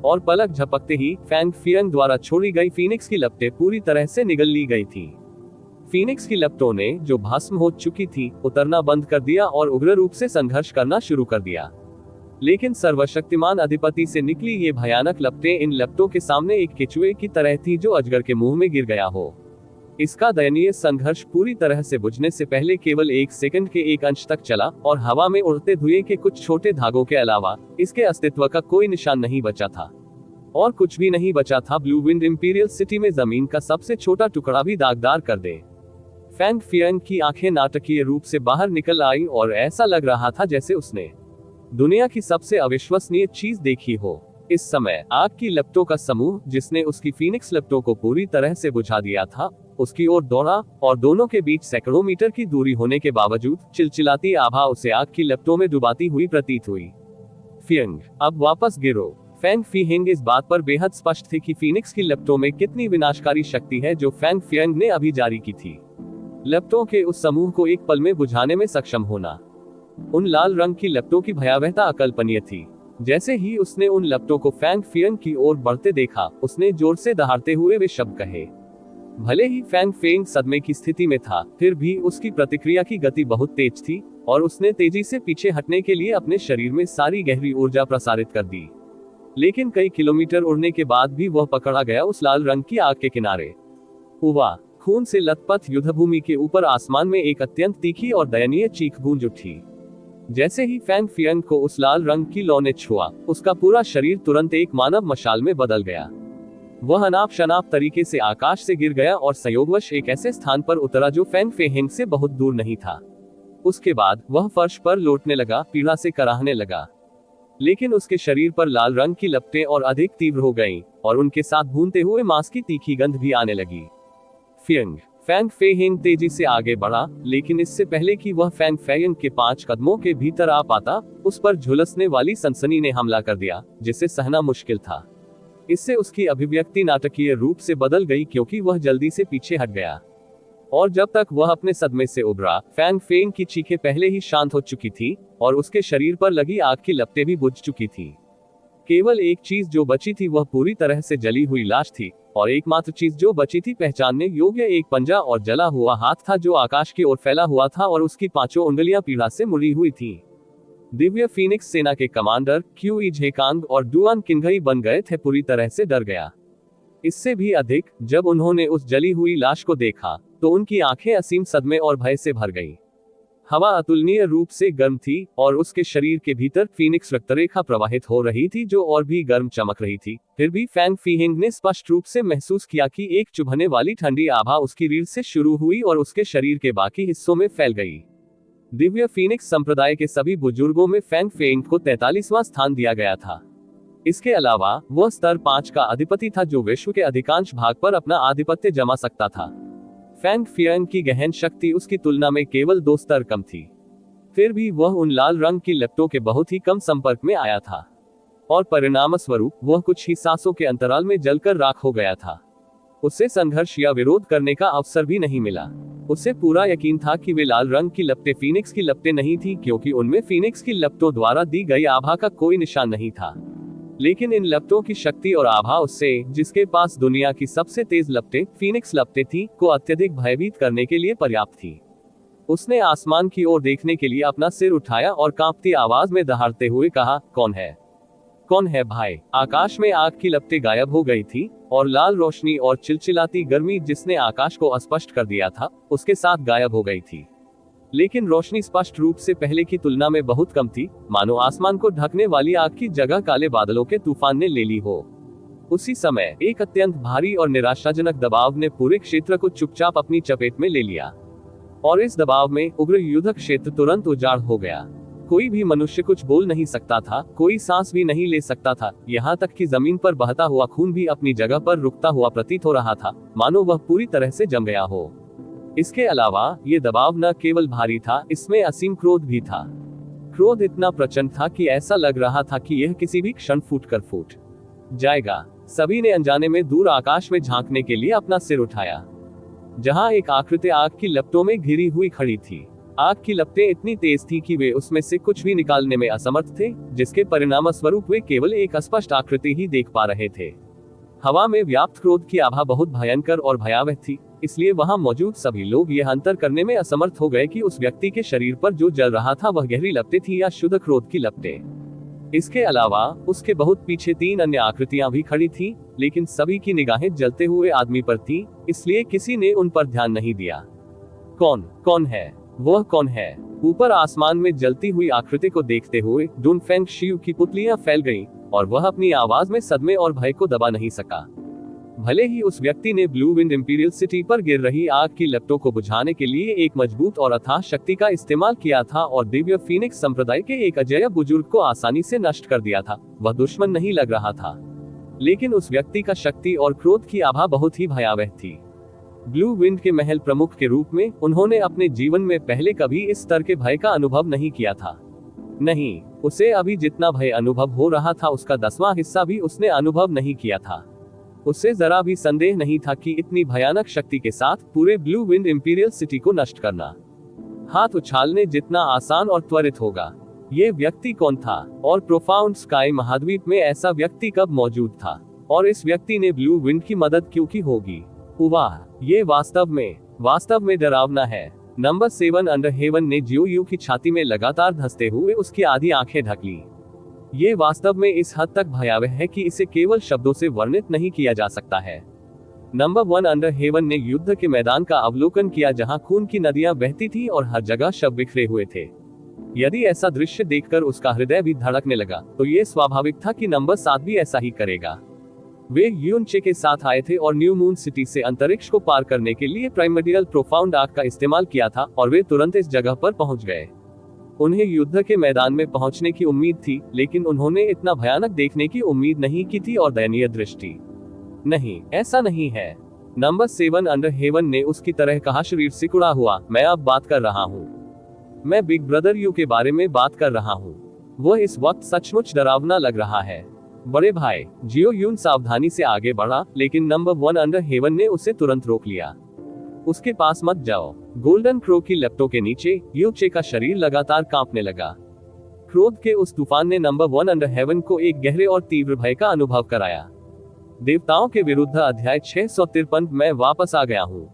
और पलक झपकते ही फैंग फियंग द्वारा छोड़ी गई फीनिक्स की लपटें पूरी तरह से निगल ली गई थी। फीनिक्स की लपटों ने, जो भस्म हो चुकी थी, उतरना बंद कर दिया और उग्र रूप से संघर्ष करना शुरू कर दिया। लेकिन सर्वशक्तिमान अधिपति से निकली ये भयानक लपटें इन लपटों के सामने एक केचुए की तरह थी जो अजगर के मुंह में गिर गया हो। इसका दयनीय संघर्ष पूरी तरह से बुझने से पहले केवल 1 सेकंड के एक अंश तक चला और हवा में उड़ते धुएं के कुछ छोटे धागों के अलावा इसके अस्तित्व का कोई निशान नहीं बचा था। और कुछ भी नहीं बचा था ब्लू विंड इंपीरियल सिटी में जमीन का सबसे छोटा टुकड़ा भी दागदार कर दे। फैंग फियंग की आंखें नाटकीय रूप से बाहर निकल आई और ऐसा लग रहा था जैसे उसने दुनिया की सबसे अविश्वसनीय चीज देखी हो। इस समय आग की लपटों का समूह, जिसने उसकी फीनिक्स लपटों को पूरी तरह से बुझा दिया था, उसकी ओर दौड़ा और दोनों के बीच सैकड़ों मीटर की दूरी होने के बावजूद चिलचिलाती आभा उसे आग की लपटों में डुबाती हुई प्रतीत हुई। फियंग, अब वापस गिरो। फैंग फियंग इस बात पर बेहद स्पष्ट थे कि फीनिक्स की लपटों में कितनी विनाशकारी शक्ति है जो फैंग फियंग ने अभी जारी की थी। लपटों के उस समूह को एक पल में बुझाने में सक्षम होना। उन लाल रंग की लपटों की भयावहता अकल्पनीय थी। जैसे ही उसने उन लपटों को फैंग फियंग की ओर बढ़ते देखा, उसने जोर से दहाड़ते हुए वे शब्द कहे। भले ही फैंग फियंग सदमे की स्थिति में था, फिर भी उसकी प्रतिक्रिया की गति बहुत तेज थी और उसने तेजी से पीछे हटने के लिए अपने शरीर में सारी गहरी ऊर्जा प्रसारित कर दी। लेकिन कई किलोमीटर उड़ने के बाद भी वह पकड़ा गया उस लाल रंग की आग के किनारे। हुआ खून से लथपथ युद्धभूमि के ऊपर आसमान में एक अत्यंत तीखी और दयनीय चीख गूंज उठी। जैसे ही फैंग फियंग को उस लाल रंग की लौ ने छुआ, उसका पूरा शरीर तुरंत एक मानव मशाल में बदल गया। वह अनाप शनाप तरीके से आकाश से गिर गया और संयोगवश एक ऐसे स्थान पर उतरा जो फैंग फेहेंग से बहुत दूर नहीं था। उसके बाद वह फर्श पर लौटने लगा, पीड़ा से कराहने लगा। लेकिन उसके शरीर पर लाल रंग की लपटें और अधिक तीव्र हो गईं, और उनके साथ भूनते हुए मांस की तीखी गंध भी आने लगी। फैंग फेहेंग तेजी से आगे बढ़ा, लेकिन इससे पहले कि वह फैंग फेयंग के 5 कदमों के भीतर आ पाता, उस पर झुलसने वाली सनसनी ने हमला कर दिया, जिसे सहना मुश्किल था। इससे उसकी अभिव्यक्ति नाटकीय रूप से बदल गई, क्योंकि वह जल्दी से पीछे हट गया। और जब तक वह अपने सदमे से उबरा, फैंग फेंग की चीखें पहले ही शांत हो चुकी थी, और उसके शरीर पर लगी आग की लपटें भी बुझ चुकी थी। केवल एक चीज जो बची थी वह पूरी तरह से जली हुई लाश थी, और एकमात्र चीज जो बची थी पहचानने योग्य एक पंजा और जला हुआ हाथ था जो आकाश की ओर फैला हुआ था और उसकी 5 उंगलियां पीड़ा से मुड़ी हुई थी। दिव्य फीनिक्स सेना के कमांडर क्यूई झेकांग और डुआन किंघई बन गए थे पूरी तरह से डर गया। इससे भी अधिक, जब उन्होंने उस जली हुई लाश को देखा तो उनकी आंखें असीम सदमे और भय से भर गईं। हवा अतुलनीय रूप से गर्म थी और उसके शरीर के भीतर फीनिक्स रक्तरेखा प्रवाहित हो रही थी जो और भी गर्म चमक रही थी। फिर भी फैंग फीहेंग ने स्पष्ट रूप से महसूस किया कि एक चुभने वाली ठंडी आभा उसकी रीढ़ से शुरू हुई और उसके शरीर के बाकी हिस्सों में फैल गई। दिव्य फीनिक्स संप्रदाय के सभी बुजुर्गों में फैंग फेंग को 43वां स्थान दिया गया था। इसके अलावा वह स्तर 5 का अधिपति था जो विश्व के अधिकांश भाग पर अपना आधिपत्य जमा सकता था। फैंग फियंग की गहन शक्ति उसकी तुलना में केवल 2 स्तर कम थी। फिर भी वह उन लाल रंग की लपटों के बहुत ही कम संपर्क में आया था, और परिणामस्वरूप वह कुछ ही सांसों के अंतराल में जलकर राख हो गया था। उसे संघर्ष या विरोध करने का अवसर भी नहीं मिला। उसे पूरा यकीन था कि वे लाल रंग की लपटें फीनिक्स की लपटें नहीं थी, क्योंकि उनमें फीनिक्स की लपटों द्वारा दी गई आभा का कोई निशान नहीं था। लेकिन इन लपटों की शक्ति और आभा उससे, जिसके पास दुनिया की सबसे तेज लपटें फीनिक्स लपटें थी, को अत्यधिक भयभीत करने के लिए पर्याप्त थी। उसने आसमान की ओर देखने के लिए अपना सिर उठाया और कांपती आवाज में दहाड़ते हुए कहा, कौन है? कौन है भाई? आकाश में आग की लपटें गायब हो गई थी, और लाल रोशनी और चिलचिलाती गर्मी जिसने आकाश को अस्पष्ट कर दिया था, उसके साथ गायब हो गई थी। लेकिन रोशनी स्पष्ट रूप से पहले की तुलना में बहुत कम थी, मानो आसमान को ढकने वाली आग की जगह काले बादलों के तूफान ने ले ली हो। उसी समय एक अत्यंत भारी और निराशाजनक दबाव ने पूरे क्षेत्र को चुपचाप अपनी चपेट में ले लिया, और इस दबाव में उग्र युद्ध क्षेत्र तुरंत उजाड़ हो गया। कोई भी मनुष्य कुछ बोल नहीं सकता था, कोई सांस भी नहीं ले सकता था, यहाँ तक कि जमीन पर बहता हुआ खून भी अपनी जगह पर रुकता हुआ प्रतीत हो रहा था, मानो वह पूरी तरह से जम गया हो। इसके अलावा ये दबाव न केवल भारी था, इसमें असीम क्रोध भी था। क्रोध इतना प्रचंड था कि ऐसा लग रहा था कि यह किसी भी क्षण फूट जाएगा। सभी ने अनजाने में दूर आकाश में झांकने के लिए अपना सिर उठाया, जहां एक आकृति आग की लपटों में घिरी हुई खड़ी थी। आग की लपटें इतनी तेज थी कि वे उसमें से कुछ भी निकालने में असमर्थ थे, जिसके परिणामस्वरूप वे केवल एक अस्पष्ट आकृति ही देख पा रहे थे। हवा में व्याप्त क्रोध की आभा बहुत भयंकर और भयावह थी, इसलिए वहां मौजूद सभी लोग यह अंतर करने में असमर्थ हो गए कि उस व्यक्ति के शरीर पर जो जल रहा था वह गहरी लपटें थी या शुद्ध क्रोध की लपटें। इसके अलावा उसके बहुत पीछे 3 अन्य आकृतियां भी खड़ी थीं, लेकिन सभी की निगाहें जलते हुए आदमी पर थीं, इसलिए किसी ने उन पर ध्यान नहीं दिया। कौन है? वह कौन है? ऊपर आसमान में जलती हुई आकृति को देखते हुए डुन फेंग शियू की पुतलियां फैल गईं, और वह अपनी आवाज में सदमे और भय को दबा नहीं सका। भले ही उस व्यक्ति ने ब्लू विंड इंपीरियल सिटी पर गिर रही आग की लपटों को बुझाने के लिए एक मजबूत और अथाह शक्ति का इस्तेमाल किया था और दिव्य फीनिक्स संप्रदाय के एक अजेय बुजुर्ग को आसानी से नष्ट कर दिया था, वह दुश्मन नहीं लग रहा था। लेकिन उस व्यक्ति का शक्ति और क्रोध की आभा बहुत ही भयावह थी। ब्लू विंड के महल प्रमुख के रूप में उन्होंने अपने जीवन में पहले कभी इस स्तर के भय का अनुभव नहीं किया था। नहीं, उसे अभी जितना भय अनुभव हो रहा था उसका 10वां हिस्सा भी उसने अनुभव नहीं किया था। उसे जरा भी संदेह नहीं था कि इतनी भयानक शक्ति के साथ पूरे ब्लू विंड इंपीरियल सिटी को नष्ट करना हाथ उछालने जितना आसान और त्वरित होगा। ये व्यक्ति कौन था, और प्रोफाउंड स्काई महाद्वीप में ऐसा व्यक्ति कब मौजूद था, और इस व्यक्ति ने ब्लू विंड की मदद क्यों की होगी? वाह, ये वास्तव में डरावना है। नंबर 7 अंडर हेवन ने जियो यू की छाती में लगातार धंसते हुए उसकी आधी आंखें ढक ली। ये वास्तव में इस हद तक भयावह है कि इसे केवल शब्दों से वर्णित नहीं किया जा सकता है। नंबर 1 अंडर हेवन ने युद्ध के मैदान का अवलोकन किया जहां खून की नदियां बहती थी और हर जगह शव बिखरे हुए थे। यदि ऐसा दृश्य देखकर उसका हृदय भी धड़कने लगा तो ये स्वाभाविक था कि नंबर 7 भी ऐसा ही करेगा। वे यूनचे के साथ आए थे और न्यू मून सिटी से अंतरिक्ष को पार करने के लिए प्राइमर्डियल प्रोफाउंड आर्क का इस्तेमाल किया था और वे तुरंत इस जगह पर पहुंच गए। उन्हें युद्ध के मैदान में पहुंचने की उम्मीद थी, लेकिन उन्होंने इतना भयानक देखने की उम्मीद नहीं की थी और दयनीय दृष्टि। नहीं, ऐसा नहीं है। नंबर 7 अंडर हेवन ने उसकी तरह कहा, शरीर सिकुड़ा हुआ, मैं अब बात कर रहा हूँ। मैं बिग ब्रदर यू के बारे में बात कर रहा हूँ। वह इस वक्त सचमुच डरावना लग रहा है। बड़े भाई, जियो यून सावधानी से आगे बढ़ा, लेकिन नंबर 1 अंडर हेवन ने उसे तुरंत रोक लिया। उसके पास मत जाओ। गोल्डन क्रो की लपटों के नीचे यूचे का शरीर लगातार कांपने लगा। क्रोध के उस तूफान ने नंबर 1 अंडर हेवन को एक गहरे और तीव्र भय का अनुभव कराया। देवताओं के विरुद्ध अध्याय 653 मैं वापस आ गया हूँ।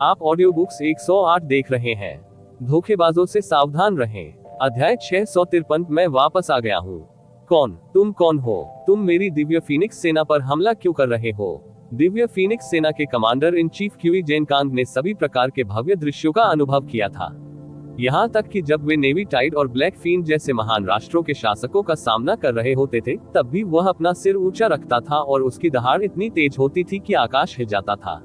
आप ऑडियो बुक्स 108 देख रहे हैं। धोखेबाजों से सावधान रहें। अध्याय 653 मैं वापस आ गया हूँ। तुम कौन हो? तुम मेरी दिव्य फीनिक्स सेना पर हमला क्यों कर रहे हो? दिव्य फीनिक्स सेना के कमांडर इन चीफ क्यूई जेनकांग ने सभी प्रकार के भव्य दृश्यों का अनुभव किया था। यहाँ तक कि जब वे नेवी टाइड और ब्लैक फीन जैसे महान राष्ट्रों के शासकों का सामना कर रहे होते थे, तब भी वह अपना सिर ऊंचा रखता था और उसकी दहाड़ इतनी तेज होती थी कि आकाश हिल जाता था।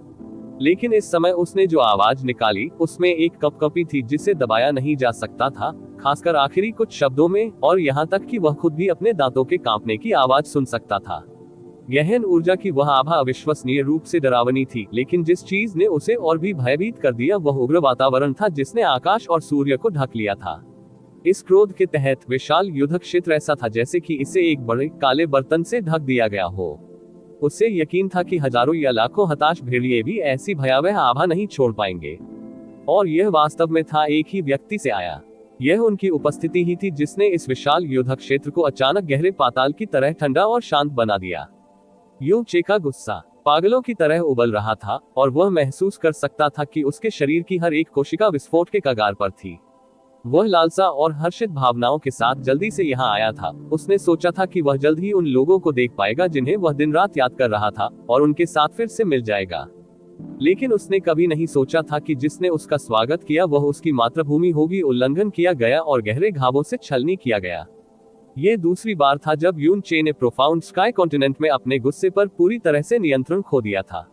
लेकिन इस समय उसने जो आवाज निकाली उसमें एक कपकपी थी जिसे दबाया नहीं जा सकता था, खासकर आखिरी कुछ शब्दों में, और यहाँ तक कि वह खुद भी अपने दांतों के कांपने की आवाज सुन सकता था। गहन ऊर्जा की वह आभा अविश्वसनीय रूप से डरावनी थी, लेकिन जिस चीज ने उसे और भी भयभीत कर दिया वह उग्र वातावरण था जिसने आकाश और सूर्य को ढक लिया था। इस क्रोध के तहत विशाल युद्ध क्षेत्र ऐसा था जैसे कि इसे एक बड़े काले बर्तन से ढक दिया गया हो। उसे यकीन था कि हजारों या लाखों हताश भेड़िए भी ऐसी भयावह आभा नहीं छोड़ पाएंगे। और यह वास्तव में था एक ही व्यक्ति से आया। यह उनकी उपस्थिति ही थी जिसने इस विशाल युद्ध क्षेत्र को अचानक गहरे पाताल की तरह ठंडा और शांत बना दिया। यूचे का गुस्सा पागलों की तरह उबल रहा था और वह महसूस कर सकता था कि उसके शरीर की हर एक कोशिका विस्फोट के कगार पर थी। वह लालसा और हर्षित भावनाओं के साथ जल्दी से यहाँ आया था। उसने सोचा था कि वह जल्द ही उन लोगों को देख पाएगा जिन्हें वह दिन रात याद कर रहा था और उनके साथ फिर से मिल जाएगा। लेकिन उसने कभी नहीं सोचा था कि जिसने उसका स्वागत किया वह उसकी मातृभूमि होगी। उल्लंघन किया गया और गहरे घावों से छलनी किया गया। ये दूसरी बार था जब यूनचे ने प्रोफाउंड स्काई कॉन्टिनेंट में अपने गुस्से पर पूरी तरह से नियंत्रण खो दिया था।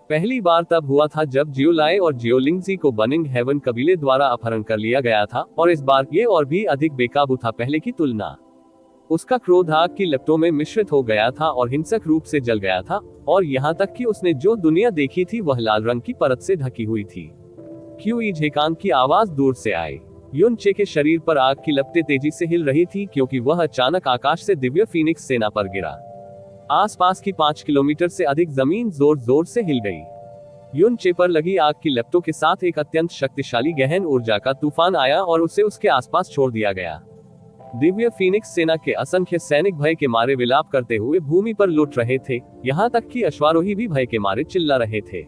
पहली बार तब हुआ था जब जियोलाए और जियोलिंगजी को बर्निंग हेवन कबीले द्वारा अपहरण कर लिया गया था, और इस बार ये और भी अधिक बेकाबू था पहले की तुलना। उसका क्रोध आग की लपटों में मिश्रित हो गया था और हिंसक रूप से जल गया था, और यहाँ तक कि उसने जो दुनिया देखी थी वह लाल रंग की परत से ढकी हुई थी। क्यूई जेकांग की आवाज दूर से आई। यूनचे के शरीर पर आग की लपटें तेजी से हिल रही थी क्योंकि वह अचानक आकाश से दिव्य फीनिक्स सेना पर गिरा। आसपास की 5 किलोमीटर से अधिक जमीन जोर जोर से हिल गई। यूनचे पर लगी आग की लपटों के साथ एक अत्यंत शक्तिशाली गहन ऊर्जा का तूफान आया और उसे उसके आसपास छोड़ दिया गया। दिव्य फीनिक्स सेना के असंख्य सैनिक भय के मारे विलाप करते हुए भूमि पर लुट रहे थे, यहाँ तक कि अश्वारोही भी भय के मारे चिल्ला रहे थे।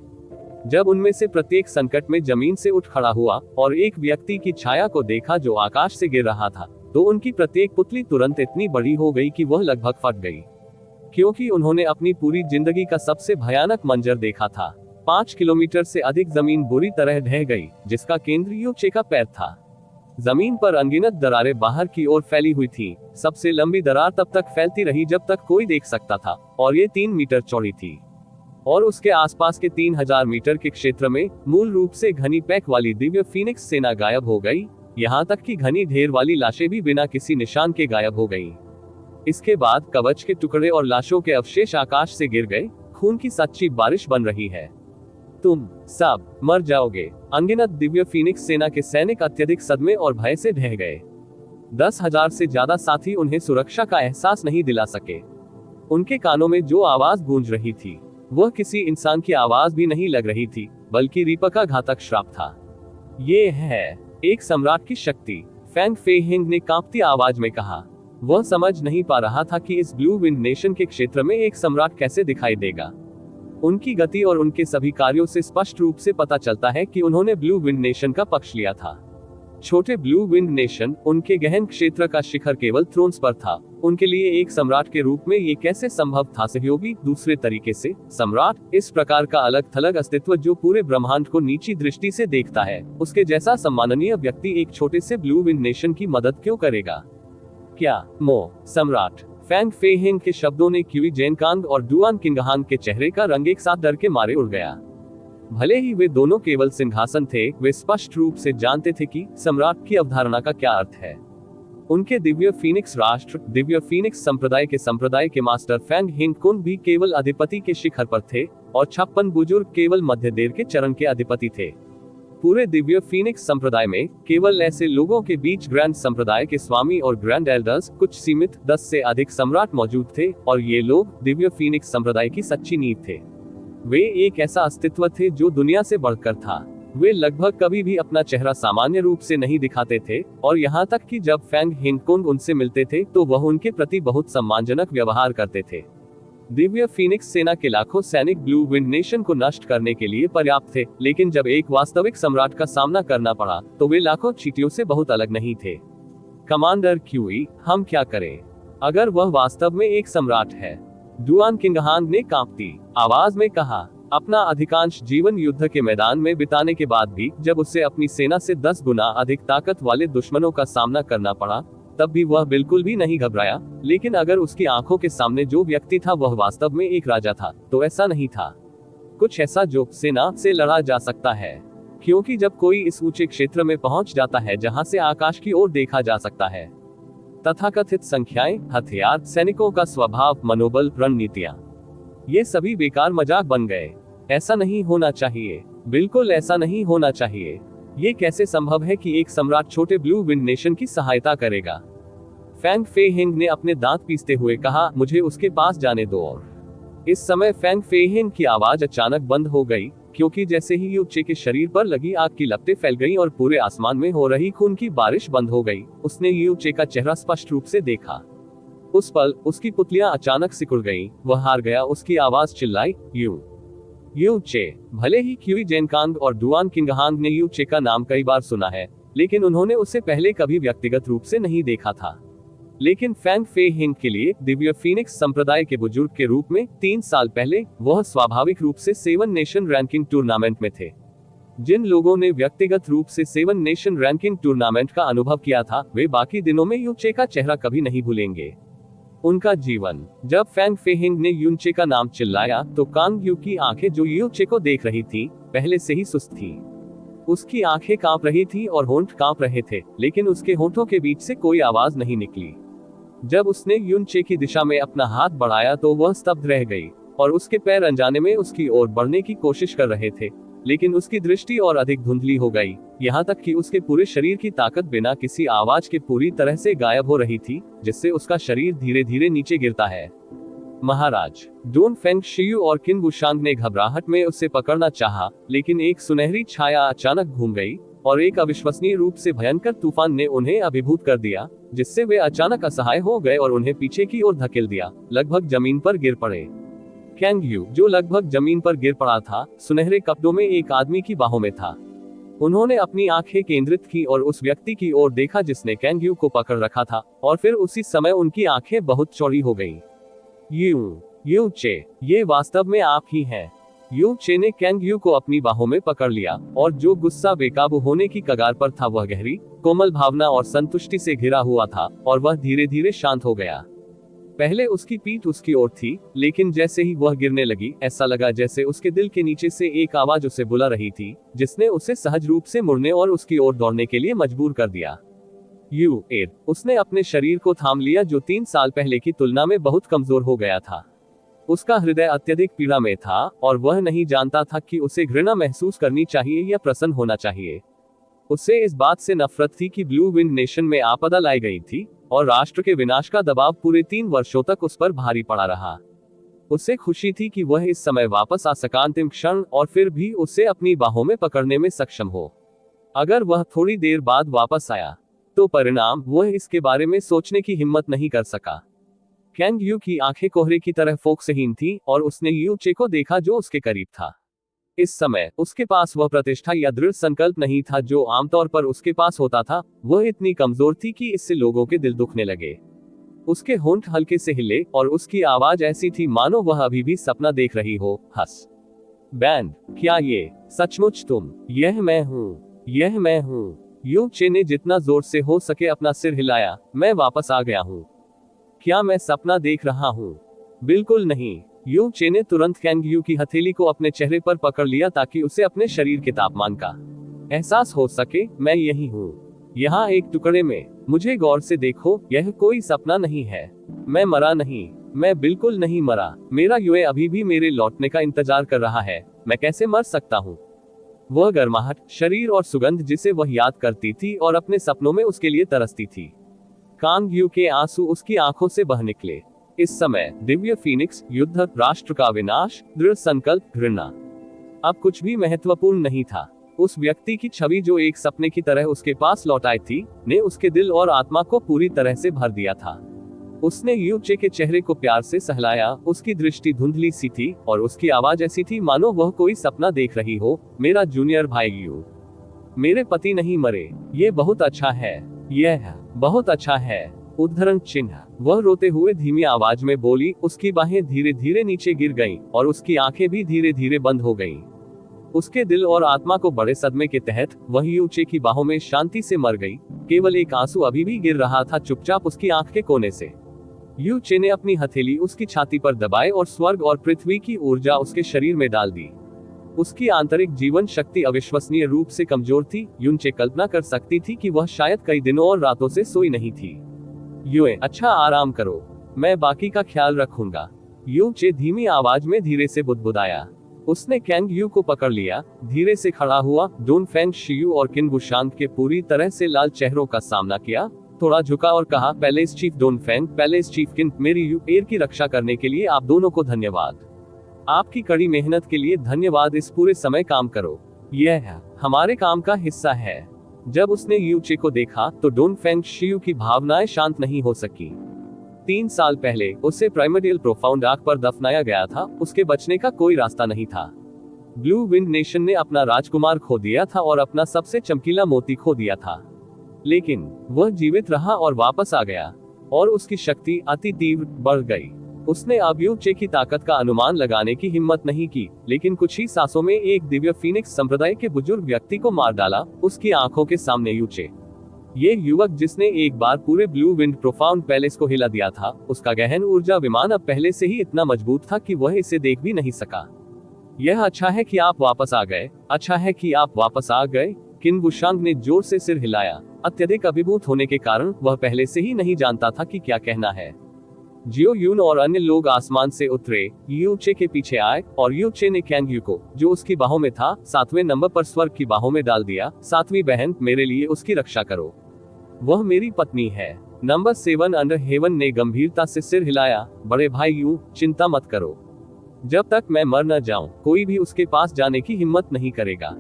जब उनमें से प्रत्येक संकट में जमीन से उठ खड़ा हुआ और एक व्यक्ति की छाया को देखा जो आकाश से गिर रहा था, तो उनकी प्रत्येक पुतली तुरंत इतनी बड़ी हो गई कि वह लगभग फट गई, क्योंकि उन्होंने अपनी पूरी जिंदगी का सबसे भयानक मंजर देखा था। 5 किलोमीटर से अधिक जमीन बुरी तरह ढह गई, जिसका केंद्र यूचे का पैर था। जमीन पर अनगिनत दरारें बाहर की ओर फैली हुई थी। सबसे लंबी दरार तब तक फैलती रही जब तक कोई देख सकता था, और ये 3 मीटर चौड़ी थी। और उसके आसपास के 3000 मीटर के क्षेत्र में मूल रूप से घनी पैक वाली दिव्य फीनिक्स सेना गायब हो गई, यहाँ तक कि घनी ढेर वाली लाशें भी बिना किसी निशान के गायब हो गईं। इसके बाद कवच के टुकड़े और लाशों के अवशेष आकाश से गिर गए। खून की सच्ची बारिश बन रही है। तुम सब मर जाओगे। अनगिनत दिव्य फीनिक्स सेना के सैनिक अत्यधिक सदमे और भय से ढह गए। 10,000 से ज्यादा साथी उन्हें सुरक्षा का एहसास नहीं दिला सके। उनके कानों में जो आवाज गूंज रही थी वह किसी इंसान की आवाज भी नहीं लग रही थी, बल्कि रीपा का घातक श्राप था। ये है एक सम्राट की शक्ति, फैंग फेहिंग ने कांपती आवाज में कहा। वह समझ नहीं पा रहा था कि इस ब्लू विंड नेशन के क्षेत्र में एक सम्राट कैसे दिखाई देगा। उनकी गति और उनके सभी कार्यों से स्पष्ट रूप से पता चलता है कि उन्होंने ब्लू विंड नेशन का पक्ष लिया था। छोटे ब्लू विंड नेशन, उनके गहन क्षेत्र का शिखर केवल थ्रोन्स पर था। उनके लिए एक सम्राट के रूप में ये कैसे संभव था? सहयोगी, दूसरे तरीके से, सम्राट इस प्रकार का अलग थलग अस्तित्व जो पूरे ब्रह्मांड को नीची दृष्टि से देखता है, उसके जैसा सम्माननीय व्यक्ति एक छोटे से ब्लू विंड नेशन की मदद क्यों करेगा? क्या सम्राट फैंग फेहिंग के शब्दों ने क्यूई जेनकांग और डुआन किंगहांग के चेहरे का रंग एक साथ डर के मारे उड़ गया। भले ही वे दोनों केवल सिंहासन थे, वे स्पष्ट रूप से जानते थे कि सम्राट की अवधारणा का क्या अर्थ है। उनके दिव्य फीनिक्स राष्ट्र, दिव्य फीनिक्स संप्रदाय के मास्टर फैंग हिंगकुन भी केवल अधिपति के शिखर पर थे, और 56 बुजुर्ग केवल मध्य देर के चरण के अधिपति थे। पूरे दिव्य फीनिक्स संप्रदाय में केवल ऐसे लोगों के बीच ग्रैंड संप्रदाय के स्वामी और ग्रैंड एल्डर्स, कुछ सीमित 10 से अधिक सम्राट मौजूद थे, और ये लोग दिव्य फीनिक्स संप्रदाय की सच्ची नींव थे। वे एक ऐसा अस्तित्व थे जो दुनिया से बढ़कर था। वे लगभग कभी भी अपना चेहरा सामान्य रूप से नहीं दिखाते थे, और यहाँ तक कि जब फैंग हिंगकुन उनसे मिलते थे तो वह उनके प्रति बहुत सम्मानजनक व्यवहार करते थे। दिव्य फीनिक्स सेना के लाखों सैनिक ब्लू विंड नेशन को नष्ट करने के लिए पर्याप्त थे, लेकिन जब एक वास्तविक सम्राट का सामना करना पड़ा तो वे लाखों चींटियों से बहुत अलग नहीं थे। कमांडर क्यूई, हम क्या करें? अगर वह वास्तव में एक सम्राट है, डुआन किंगहांग ने कांपती आवाज में कहा। अपना अधिकांश जीवन युद्ध के मैदान में बिताने के बाद भी जब उसे अपनी सेना से 10 गुना अधिक ताकत वाले दुश्मनों का सामना करना पड़ा, तब भी वह बिल्कुल भी नहीं घबराया। लेकिन अगर उसकी आंखों के सामने जो व्यक्ति था वह वास्तव में एक राजा था, तो ऐसा नहीं था। कुछ ऐसा जो सेना से लड़ा जा सकता है, क्योंकि जब कोई इस ऊंचे क्षेत्र में पहुंच जाता है जहां से आकाश की ओर देखा जा सकता है, तथाकथित संख्याएं, हथियार, सैनिकों का स्वभाव, मनोबल, रणनीतियां, ये सभी बेकार मजाक बन गए। ऐसा नहीं होना चाहिए, बिल्कुल ऐसा नहीं होना चाहिए। ये कैसे संभव है कि एक सम्राट छोटे ब्लू विंड नेशन की सहायता करेगा? फैंग फेहिंग ने अपने दांत पीसते हुए कहा, मुझे उसके पास जाने दो। और इस समय फैंग फेहिंग की आवाज अचानक बंद हो गई, क्योंकि जैसे ही यू चे के शरीर पर लगी आग की लपटें फैल गईं और पूरे आसमान में हो रही खून की बारिश बंद हो गई, उसने यू चे का चेहरा स्पष्ट रूप से देखा। उस पल उसकी पुतलियां अचानक सिकुड़ गईं, वह हार गया। उसकी आवाज चिल्लाई, यू चे। भले ही क्यूई जेनकांग और डुआन किंगहांग ने यू चे का नाम कई बार सुना है, लेकिन उन्होंने उसे पहले कभी व्यक्तिगत रूप से नहीं देखा था। लेकिन फैंग फेहिंग के लिए दिव्य फीनिक्स संप्रदाय के बुजुर्ग के रूप में 3 साल पहले वह स्वाभाविक रूप से 7 नेशन रैंकिंग टूर्नामेंट में थे। जिन लोगों ने व्यक्तिगत रूप से 7 नेशन रैंकिंग टूर्नामेंट का अनुभव किया था, वे बाकी दिनों में यू चे का चेहरा कभी नहीं भूलेंगे। उनका जीवन। जब फैंग फेहिंग ने यूनचे का नाम चिल्लाया तो कांग यू की आंखें, जो यूचे को देख रही थी, पहले से ही सुस्त थी। उसकी आंखें कांप रही थी और होंठ कांप रहे थे, लेकिन उसके होंठों के बीच से कोई आवाज नहीं निकली। जब उसने यूनचे की दिशा में अपना हाथ बढ़ाया तो वह स्तब्ध रह गई, और उसके पैर अनजाने में उसकी ओर बढ़ने की कोशिश कर रहे थे, लेकिन उसकी दृष्टि और अधिक धुंधली हो गई, यहाँ तक कि उसके पूरे शरीर की ताकत बिना किसी आवाज के पूरी तरह से गायब हो रही थी, जिससे उसका शरीर धीरे धीरे नीचे गिरता है। महाराज डोन फेंग शियू और किन वुशांग ने घबराहट में उसे पकड़ना चाहा, लेकिन एक सुनहरी छाया अचानक घूम गई और एक अविश्वसनीय रूप से भयंकर तूफान ने उन्हें अभिभूत कर दिया, जिससे वे अचानक असहाय हो गए और उन्हें पीछे की ओर धकेल दिया, लगभग जमीन पर गिर पड़े। कैंग यू, जो लगभग जमीन पर गिर पड़ा था, सुनहरे कपड़ों में एक आदमी की बाहों में था। उन्होंने अपनी आंखें केंद्रित की और उस व्यक्ति की ओर देखा जिसने कैंग यू को पकड़ रखा था, और फिर उसी समय उनकी आंखें बहुत चौड़ी हो गईं। यू चे, ये वास्तव में आप ही हैं। यू चे ने कैंग यू को अपनी बाहों में पकड़ लिया, और जो गुस्सा बेकाबू होने की कगार पर था वह गहरी, कोमल भावना और संतुष्टि से घिरा हुआ था, और वह धीरे धीरे शांत हो गया। पहले उसकी पीठ उसकी ओर थी, लेकिन जैसे ही वह गिरने लगी, ऐसा लगा जैसे उसके दिल के नीचे से एक आवाज उसे बुला रही थी, जिसने उसे सहज रूप से मुड़ने और उसकी ओर दौड़ने के लिए मजबूर कर दिया। उसने अपने शरीर को थाम लिया, जो 3 साल पहले की तुलना में बहुत कमजोर हो गया था। उसका हृदय अत्यधिक पीड़ा में था, और वह नहीं जानता था कि उसे घृणा महसूस करनी चाहिए या प्रसन्न होना चाहिए। उसे इस बात से नफरत थी कि ब्लू विंड नेशन में आपदा लाई गई थी, और राष्ट्र के विनाश का दबाव पूरे 3 वर्षों तक उस पर भारी पड़ा रहा। उसे खुशी थी कि वह इस समय वापस आ सका, अंतिम क्षण, और फिर भी उसे अपनी बाहों में पकड़ने में सक्षम हो। अगर वह थोड़ी देर बाद वापस आया, तो परिणाम, वह इसके बारे में सोचने की हिम्मत नहीं कर सका। कैंग यू की आंखें कोहरे की तरह फोकसहीन थी और उसने यू चे को देखा जो उसके करीब था। इस समय उसके पास वह प्रतिष्ठा या दृढ़ संकल्प नहीं था जो आमतौर पर उसके पास होता था। वह इतनी कमजोर थी कि इससे लोगों के दिल दुखने लगे। उसके होंठ हल्के से हिले और उसकी आवाज ऐसी थी मानो वह अभी भी सपना देख रही हो। हंस बैंड, क्या ये सचमुच तुम? यह मैं हूँ, यह मैं हूँ। यू चे ने जितना जोर से हो सके अपना सिर हिलाया। मैं वापस आ गया हूँ। क्या मैं सपना देख रहा हूँ? बिल्कुल नहीं। यू चे ने तुरंत कैंग यू की हथेली को अपने चेहरे पर पकड़ लिया ताकि उसे अपने शरीर के तापमान का एहसास हो सके। मैं यही हूँ, यहाँ एक टुकड़े में। मुझे गौर से देखो, यह कोई सपना नहीं है। मैं मरा नहीं, मैं बिल्कुल नहीं मरा। मेरा युए अभी भी मेरे लौटने का इंतजार कर रहा है। मैं कैसे मर सकता हूँ? वह गर्माहट, शरीर और सुगंध जिसे वह याद करती थी और अपने सपनों में उसके लिए तरसती थी। कांग यू के आंसू उसकी आंखों से बह निकले। इस समय दिव्य फीनिक्स, युद्ध, राष्ट्र का विनाश, दृढ़ संकल्प, घृणा, अब कुछ भी महत्वपूर्ण नहीं था। उस व्यक्ति की छवि जो एक सपने की तरह उसके पास लौट आई थी, ने उसके दिल और आत्मा को पूरी तरह से भर दिया था। उसने यू चे के चेहरे को प्यार से सहलाया। उसकी दृष्टि धुंधली सी थी और उसकी आवाज ऐसी थी मानो वह कोई सपना देख रही हो। मेरा जूनियर भाई यू, मेरे पति नहीं मरे। ये बहुत अच्छा है, यह बहुत अच्छा है। उद्धरण चिन्ह। वह रोते हुए धीमी आवाज में बोली। उसकी बाहें धीरे धीरे नीचे गिर गईं और उसकी आंखें भी धीरे धीरे बंद हो गईं। उसके दिल और आत्मा को बड़े सदमे के तहत वह यू चे की बाहों में शांति से मर गई। केवल एक आंसू अभी भी गिर रहा था चुपचाप उसकी आंख के कोने से। यू चे ने अपनी हथेली उसकी छाती पर दबाए और स्वर्ग और पृथ्वी की ऊर्जा उसके शरीर में डाल दी। उसकी आंतरिक जीवन शक्ति अविश्वसनीय रूप से कमजोर थी। यू चे कल्पना कर सकती थी कि वह शायद कई दिनों और रातों से सोई नहीं थी। युए, अच्छा आराम करो, मैं बाकी का ख्याल रखूंगा। यू चे धीमी आवाज में धीरे से बुदबुदाया। उसने कैंग यू को पकड़ लिया, धीरे से खड़ा हुआ, डोन फेंग शियू और किन बुशांग के पूरी तरह से लाल चेहरों का सामना किया, थोड़ा झुका और कहा, palace chief Don Feng, palace chief Qin, मेरी यू एयर की रक्षा करने के लिए आप दोनों को धन्यवाद। आपकी कड़ी मेहनत के लिए धन्यवाद। इस पूरे समय काम करो, यह हमारे काम का हिस्सा है। जब उसने यू चे को देखा तो डोन फेंग शियू की भावनाएं शांत नहीं हो सकी। 3 साल पहले उसे प्राइमर्डियल प्रोफाउंड आग पर दफनाया गया था। उसके बचने का कोई रास्ता नहीं था। ब्लू विंड नेशन ने अपना राजकुमार खो दिया था और अपना सबसे चमकीला मोती खो दिया था, लेकिन वह जीवित रहा और वापस आ गया और उसकी शक्ति अति तीव्र बढ़ गई। उसने अब यू चे की ताकत का अनुमान लगाने की हिम्मत नहीं की, लेकिन कुछ ही सांसों में एक दिव्य फीनिक्स संप्रदाय के बुजुर्ग व्यक्ति को मार डाला। उसकी आंखों के सामने यू चे, ये युवक जिसने एक बार पूरे ब्लू विंड प्रोफाउंड पैलेस को हिला दिया था, उसका गहन ऊर्जा विमान अब पहले से ही इतना मजबूत था कि वह इसे देख भी नहीं सका। यह अच्छा है कि आप वापस आ गए, अच्छा है कि आप वापस आ गए। किन बुशांग ने जोर से सिर हिलाया। अत्यधिक अभिभूत होने के कारण वह पहले से ही नहीं जानता था कि क्या कहना है। जियो यून और अन्य लोग आसमान से उतरे, यू चे के पीछे आए और यू चे ने कैंग यू को, जो उसकी बाहों में था, 7वें नंबर पर स्वर्ग की बाहों में डाल दिया। 7वीं बहन, मेरे लिए उसकी रक्षा करो, वह मेरी पत्नी है। नंबर 7 अंडर हेवन ने गंभीरता से सिर हिलाया। बड़े भाई यू, चिंता मत करो, जब तक मैं मर न जाऊं कोई भी उसके पास जाने की हिम्मत नहीं करेगा।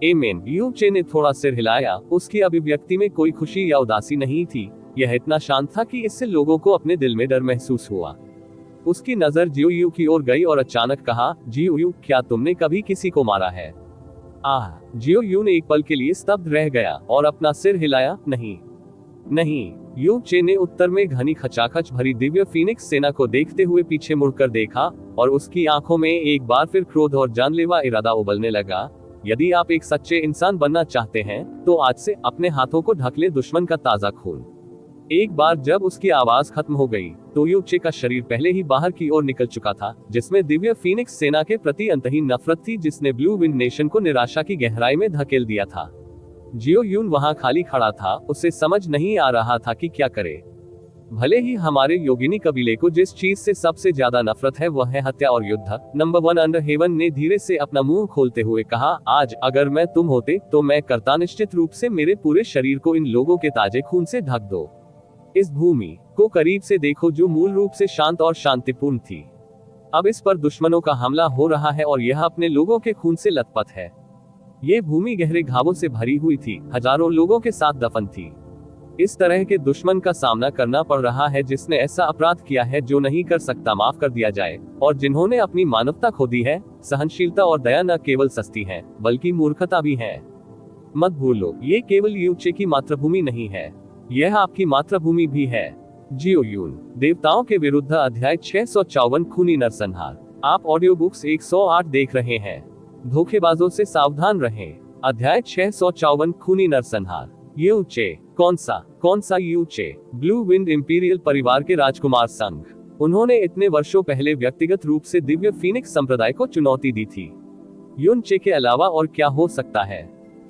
एमेन। यू चे ने थोड़ा सिर हिलाया। उसकी अभिव्यक्ति में कोई खुशी या उदासी नहीं थी। यह इतना शांत था कि इससे लोगों को अपने दिल में डर महसूस हुआ। उसकी नजर जियो यू की ओर गई और अचानक कहा, जियो यू, क्या तुमने कभी किसी को मारा है? जियो यू ने एक पल के लिए स्तब्ध रह गया और अपना सिर हिलाया। नहीं, नहीं। यू चे ने उत्तर में घनी खचाखच भरी दिव्य फीनिक्स सेना को देखते हुए पीछे मुड़कर देखा और उसकी आंखों में एक बार फिर क्रोध और जानलेवा इरादा उबलने लगा। यदि आप एक सच्चे इंसान बनना चाहते हैं तो आज से अपने हाथों को ढक ले दुश्मन का ताजा खून। एक बार जब उसकी आवाज खत्म हो गई तो यू चे का शरीर पहले ही बाहर की ओर निकल चुका था, जिसमें दिव्य फीनिक्स सेना के प्रति अंतहीन नफरत थी जिसने ब्लू विंड नेशन को निराशा की गहराई में धकेल दिया था। जियो यून वहां खाली खड़ा था। उसे समझ नहीं आ रहा था कि क्या करे। भले ही हमारे योगिनी कबीले को जिस चीज से सबसे ज्यादा नफरत है वह है हत्या और युद्ध। नंबर 1 अंडर हेवन ने धीरे से अपना मुंह खोलते हुए कहा, आज अगर मैं तुम होते तो मैं करता निश्चित रूप से मेरे पूरे शरीर को इन लोगों के ताजे खून से ढक दो। इस भूमि को करीब से देखो जो मूल रूप से शांत और शांतिपूर्ण थी। अब इस पर दुश्मनों का हमला हो रहा है और यह अपने लोगों के खून से लथपथ है। ये भूमि गहरे घावों से भरी हुई थी, हजारों लोगों के साथ दफन थी। इस तरह के दुश्मन का सामना करना पड़ रहा है जिसने ऐसा अपराध किया है जो नहीं कर सकता माफ कर दिया जाए, और जिन्होंने अपनी मानवता खो दी है। सहनशीलता और दया न केवल सस्ती है बल्कि मूर्खता भी है। मत भूलो, ये केवल यूचे की मातृभूमि नहीं है, यह आपकी मातृभूमि भी है। जियो यून, देवताओं के विरुद्ध अध्याय 654 खूनी नरसंहार। आप ऑडियो बुक्स 108 देख रहे हैं। धोखेबाजों से सावधान रहें। अध्याय 654 खूनी नरसंहार। यूचे, कौन सा यूचे? ब्लू विंड इंपीरियल परिवार के राजकुमार संघ। उन्होंने इतने वर्षों पहले व्यक्तिगत रूप से दिव्य फीनिक्स संप्रदाय को चुनौती दी थी। यूनचे के अलावा और क्या हो सकता है?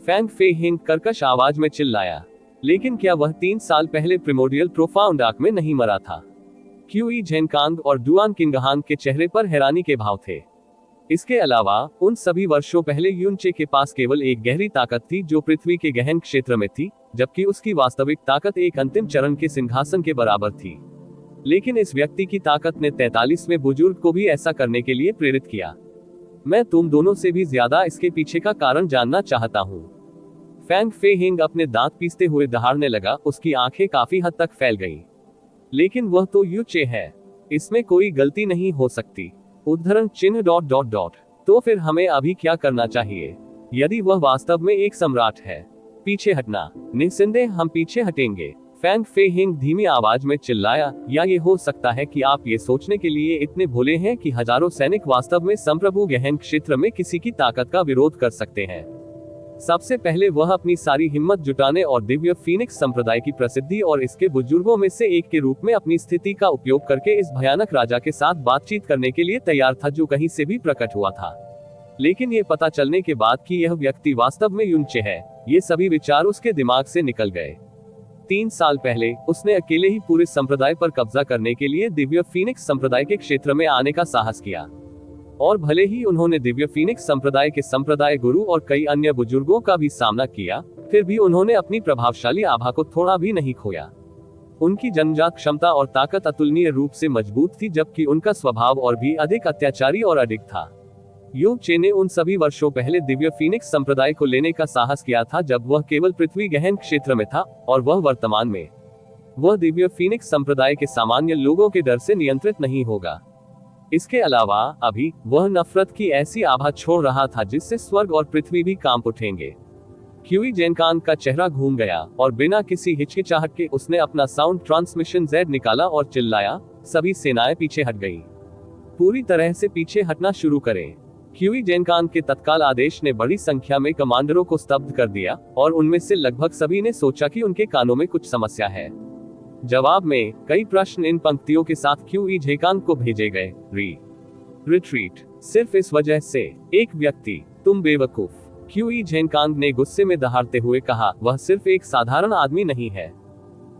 फैंग फे हिंग कर्कश आवाज में चिल्लाया। लेकिन क्या वह 3 साल पहले प्रिमोडियल प्रोफाउंड आर्क में नहीं मरा था? क्यूई झेनकांग और डुआन किंगहांग के चेहरे पर हैरानी के भाव थे। इसके अलावा उन सभी वर्षों पहले यूनचे के पास केवल एक गहरी ताकत थी जो पृथ्वी के गहन क्षेत्र में थी, जबकि उसकी वास्तविक ताकत एक अंतिम चरण के सिंहासन के बराबर थी। लेकिन इस व्यक्ति की ताकत ने 43वें बुजुर्ग को भी ऐसा करने के लिए प्रेरित किया। मैं तुम दोनों से भी ज्यादा इसके पीछे का कारण जानना चाहता हूँ। फैंग फे हिंग अपने दांत पीसते हुए दहाड़ने लगा। उसकी आंखें काफी हद तक फैल गईं। लेकिन वह तो यूचे है, इसमें कोई गलती नहीं हो सकती। उद्धरण चिन्ह ... तो फिर हमें अभी क्या करना चाहिए? यदि वह वास्तव में एक सम्राट है, पीछे हटना। निस्संदेह हम पीछे हटेंगे, फैंग फे हिंग धीमी आवाज में चिल्लाया। या ये हो सकता है कि आप ये सोचने के लिए इतने भोले हैं कि हजारों सैनिक वास्तव में संप्रभु गहन क्षेत्र में किसी की ताकत का विरोध कर सकते हैं। सबसे पहले वह अपनी सारी हिम्मत जुटाने और दिव्य फीनिक्स संप्रदाय की प्रसिद्धि और इसके बुजुर्गों में से एक के रूप में अपनी स्थिति का उपयोग करके इस भयानक राजा के साथ बातचीत करने के लिए तैयार था जो कहीं से भी प्रकट हुआ था। लेकिन ये पता चलने के बाद कि यह व्यक्ति वास्तव में यूनचे है, ये सभी विचार उसके दिमाग से निकल गए। 3 साल पहले उसने अकेले ही पूरे संप्रदाय पर कब्जा करने के लिए दिव्य फीनिक्स संप्रदाय के क्षेत्र में आने का साहस किया, और भले ही उन्होंने दिव्य फीनिक्स संप्रदाय के संप्रदाय गुरु और कई अन्य बुजुर्गों का भी सामना किया, फिर भी उन्होंने अपनी प्रभावशाली आभा को थोड़ा भी नहीं खोया। उनकी जन्मजात क्षमता और ताकत अतुलनीय रूप से मजबूत थी, जबकि उनका स्वभाव और भी अधिक अत्याचारी और अडिग था। यूचे ने उन सभी वर्षों पहले दिव्य फीनिक्स संप्रदाय को लेने का साहस किया था जब वह केवल पृथ्वी गहन क्षेत्र में था, और वह वर्तमान में वह दिव्य फीनिक्स संप्रदाय के सामान्य लोगों के डर से नियंत्रित नहीं होगा। इसके अलावा अभी वह नफरत की ऐसी आभा छोड़ रहा था जिससे स्वर्ग और पृथ्वी भी कांप उठेंगे। क्यूई जेनकान का चेहरा घूम गया और बिना किसी हिचकिचाहट के उसने अपना साउंड ट्रांसमिशन जेड निकाला और चिल्लाया, सभी सेनाएं पीछे हट गई। पूरी तरह से पीछे हटना शुरू करें। क्यूई जेनकान के तत्काल आदेश ने बड़ी संख्या में कमांडरों को स्तब्ध कर दिया, और उनमें से लगभग सभी ने सोचा कि उनके कानों में कुछ समस्या है। जवाब में कई प्रश्न इन पंक्तियों के साथ क्यूई झेकांग को भेजे गए। रिट्रीट, सिर्फ इस वजह से। एक व्यक्ति, तुम बेवकूफ, क्यूई झेकांग ने गुस्से में दहाड़ते हुए कहा। वह सिर्फ एक साधारण आदमी नहीं है,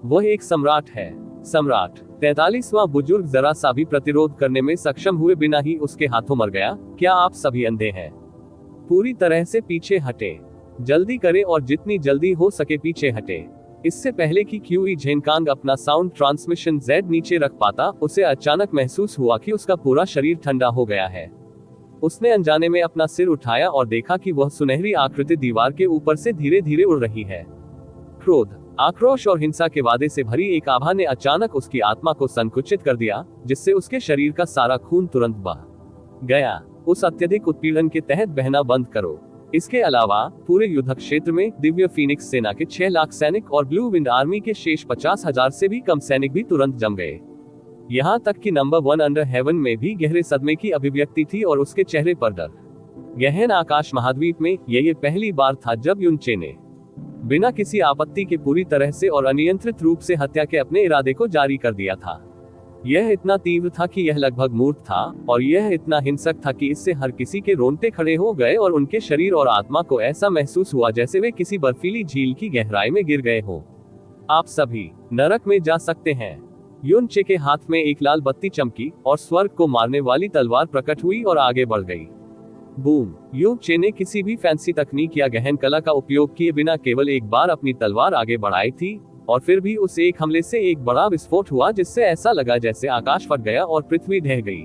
वह एक सम्राट है। सम्राट। 43वां बुजुर्ग जरा सा भी प्रतिरोध करने में सक्षम हुए बिना ही उसके हाथों मर गया। क्या आप सभी अंधे हैं? पूरी तरह से पीछे हटे, जल्दी करें और जितनी जल्दी हो सके पीछे हटे। इससे पहले कि क्यूई झेनकांग अपना साउंड ट्रांसमिशन जेड नीचे रख पाता, उसे अचानक महसूस हुआ कि उसका पूरा शरीर ठंडा हो गया है। उसने अनजाने में अपना सिर उठाया और देखा कि वह सुनहरी आकृति दीवार के ऊपर से धीरे धीरे उड़ रही है। क्रोध, आक्रोश और हिंसा के वादे से भरी एक आभा ने अचानक उसकी आत्मा को संकुचित कर दिया, जिससे उसके शरीर का सारा खून तुरंत बह गया। उस अत्यधिक उत्पीड़न के तहत बहना बंद करो। इसके अलावा पूरे युद्ध क्षेत्र में दिव्य फीनिक्स सेना के 6 लाख सैनिक और ब्लू विंड आर्मी के शेष 50,000 से भी कम सैनिक भी तुरंत जम गए। यहाँ तक कि नंबर 1 अंडर हेवन में भी गहरे सदमे की अभिव्यक्ति थी और उसके चेहरे पर डर। गहन आकाश महाद्वीप में ये पहली बार था जब यूनचे ने बिना किसी आपत्ति के पूरी तरह से और अनियंत्रित रूप से हत्या के अपने इरादे को जारी कर दिया था। यह इतना तीव्र था कि यह लगभग मूर्त था, और यह इतना हिंसक था कि इससे हर किसी के रोंगटे खड़े हो गए और उनके शरीर और आत्मा को ऐसा महसूस हुआ जैसे वे किसी बर्फीली झील की गहराई में गिर गए हों। आप सभी नरक में जा सकते हैं। यूनचे के हाथ में एक लाल बत्ती चमकी और स्वर्ग को मारने वाली तलवार प्रकट हुई और आगे बढ़ गई। बूम! यूनचे ने किसी भी फैंसी तकनीक या गहन कला का उपयोग किए बिना केवल एक बार अपनी तलवार आगे बढ़ाई थी, और फिर भी उस एक हमले से एक बड़ा विस्फोट हुआ जिससे ऐसा लगा जैसे आकाश फट गया और पृथ्वी ढह गई।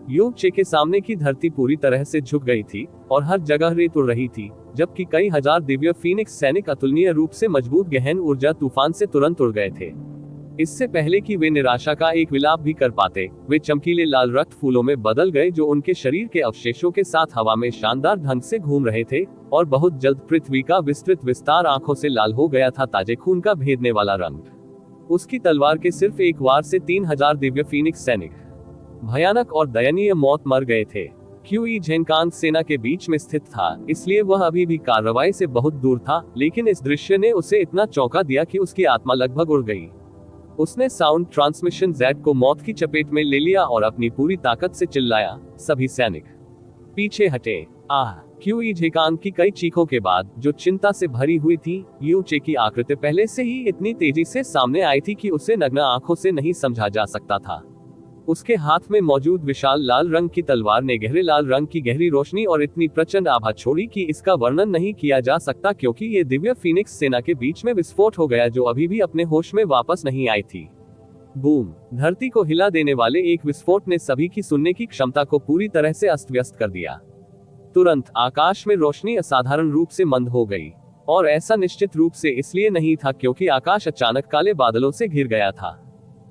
यू चे के सामने की धरती पूरी तरह से झुक गई थी और हर जगह रेत उड़ रही थी, जबकि कई हजार दिव्य फीनिक्स सैनिक अतुलनीय रूप से मजबूत गहन ऊर्जा तूफान से तुरंत उड़ गए थे। इससे पहले कि वे निराशा का एक विलाप भी कर पाते, वे चमकीले लाल रक्त फूलों में बदल गए जो उनके शरीर के अवशेषों के साथ हवा में शानदार ढंग से घूम रहे थे, और बहुत जल्द पृथ्वी का विस्तृत विस्तार आंखों से लाल हो गया था, ताजे खून का भेदने वाला रंग। उसकी तलवार के सिर्फ एक वार से 3000 दिव्य फीनिक्स सैनिक भयानक और दयनीय मौत मर गए थे। क्यूई झेनकांग सेना के बीच में स्थित था, इसलिए वह अभी भी कार्रवाई से बहुत दूर था, लेकिन इस दृश्य ने उसे इतना चौंका दिया कि उसकी आत्मा लगभग उड़ गई। उसने साउंड ट्रांसमिशन जेड को मौत की चपेट में ले लिया और अपनी पूरी ताकत से चिल्लाया, सभी सैनिक पीछे हटे। आह! क्यूई झेकांग की कई चीखों के बाद, जो चिंता से भरी हुई थी, यू चे की आकृति पहले से ही इतनी तेजी से सामने आई थी कि उसे नग्न आंखों से नहीं समझा जा सकता था। उसके हाथ में मौजूद विशाल लाल रंग की तलवार ने गहरे लाल रंग की गहरी रोशनी और इतनी प्रचंड आभा छोड़ी कि इसका वर्णन नहीं किया जा सकता, क्योंकि ये दिव्य फीनिक्स सेना के बीच में विस्फोट हो गया जो अभी भी अपने होश में वापस नहीं आई थी। बूम! धरती को हिला देने वाले एक विस्फोट ने सभी की सुनने की क्षमता को पूरी तरह से अस्त व्यस्त कर दिया। तुरंत आकाश में रोशनी असाधारण रूप से मंद हो गई, और ऐसा निश्चित रूप से इसलिए नहीं था क्योंकि आकाश अचानक काले बादलों से घिर गया था।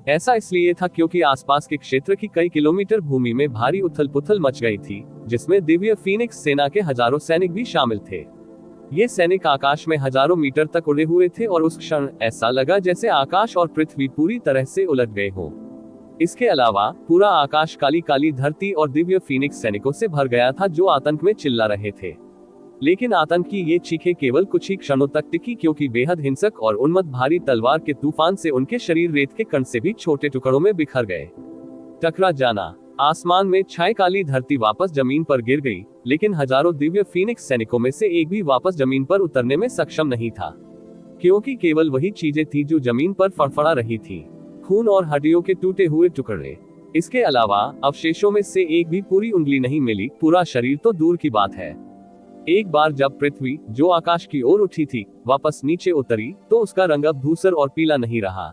ऐसा इसलिए था क्योंकि आसपास के क्षेत्र की कई किलोमीटर भूमि में भारी उथल पुथल मच गई थी, जिसमें दिव्य फीनिक्स सेना के हजारों सैनिक भी शामिल थे। ये सैनिक आकाश में हजारों मीटर तक उड़े हुए थे और उस क्षण ऐसा लगा जैसे आकाश और पृथ्वी पूरी तरह से उलट गए हों। इसके अलावा पूरा आकाश काली काली धरती और दिव्य फीनिक्स सैनिकों से भर गया था जो आतंक में चिल्ला रहे थे। लेकिन आतंक की ये चीखें केवल कुछ ही क्षणों तक टिकी, क्योंकि बेहद हिंसक और उन्मत्त भारी तलवार के तूफान से उनके शरीर रेत के कण से भी छोटे टुकड़ों में बिखर गए। टकरा जाना। आसमान में छाई काली धरती वापस जमीन पर गिर गई, लेकिन हजारों दिव्य फीनिक्स सैनिकों में से एक भी वापस जमीन पर उतरने में सक्षम नहीं था, क्योंकि केवल वही चीजें थी जो जमीन पर फड़फड़ा रही थी, खून और हड्डियों के टूटे हुए टुकड़े। इसके अलावा अवशेषों में से एक भी पूरी उंगली नहीं मिली, पूरा शरीर तो दूर की बात है। एक बार जब पृथ्वी, जो आकाश की ओर उठी थी, वापस नीचे उतरी, तो उसका रंग अब धूसर और पीला नहीं रहा।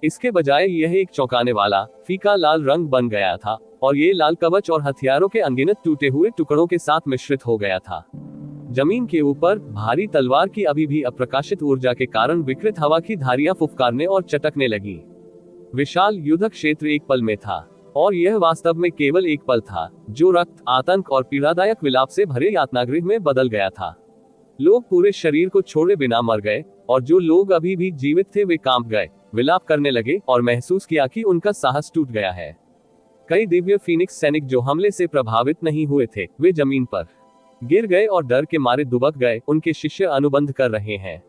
इसके बजाय यह एक चौंकाने वाला फीका लाल रंग बन गया था, और ये लाल कवच और हथियारों के अनगिनत टूटे हुए टुकड़ों के साथ मिश्रित हो गया था। जमीन के ऊपर भारी तलवार की अभी भी अप्रकाशित ऊर्जा के कारण विकृत हवा की धारियां फुफकारने और चटकने लगी। विशाल युद्ध क्षेत्र एक पल में था, और यह वास्तव में केवल एक पल था, जो रक्त, आतंक और पीड़ादायक विलाप से भरे यातनागृह में बदल गया था। लोग पूरे शरीर को छोड़े बिना मर गए, और जो लोग अभी भी जीवित थे वे कांप गए, विलाप करने लगे और महसूस किया कि उनका साहस टूट गया है। कई दिव्य फीनिक्स सैनिक जो हमले से प्रभावित नहीं हुए थे, वे जमीन पर गिर गए और डर के मारे दुबक गए। उनके शिष्य अनुबंध कर रहे हैं।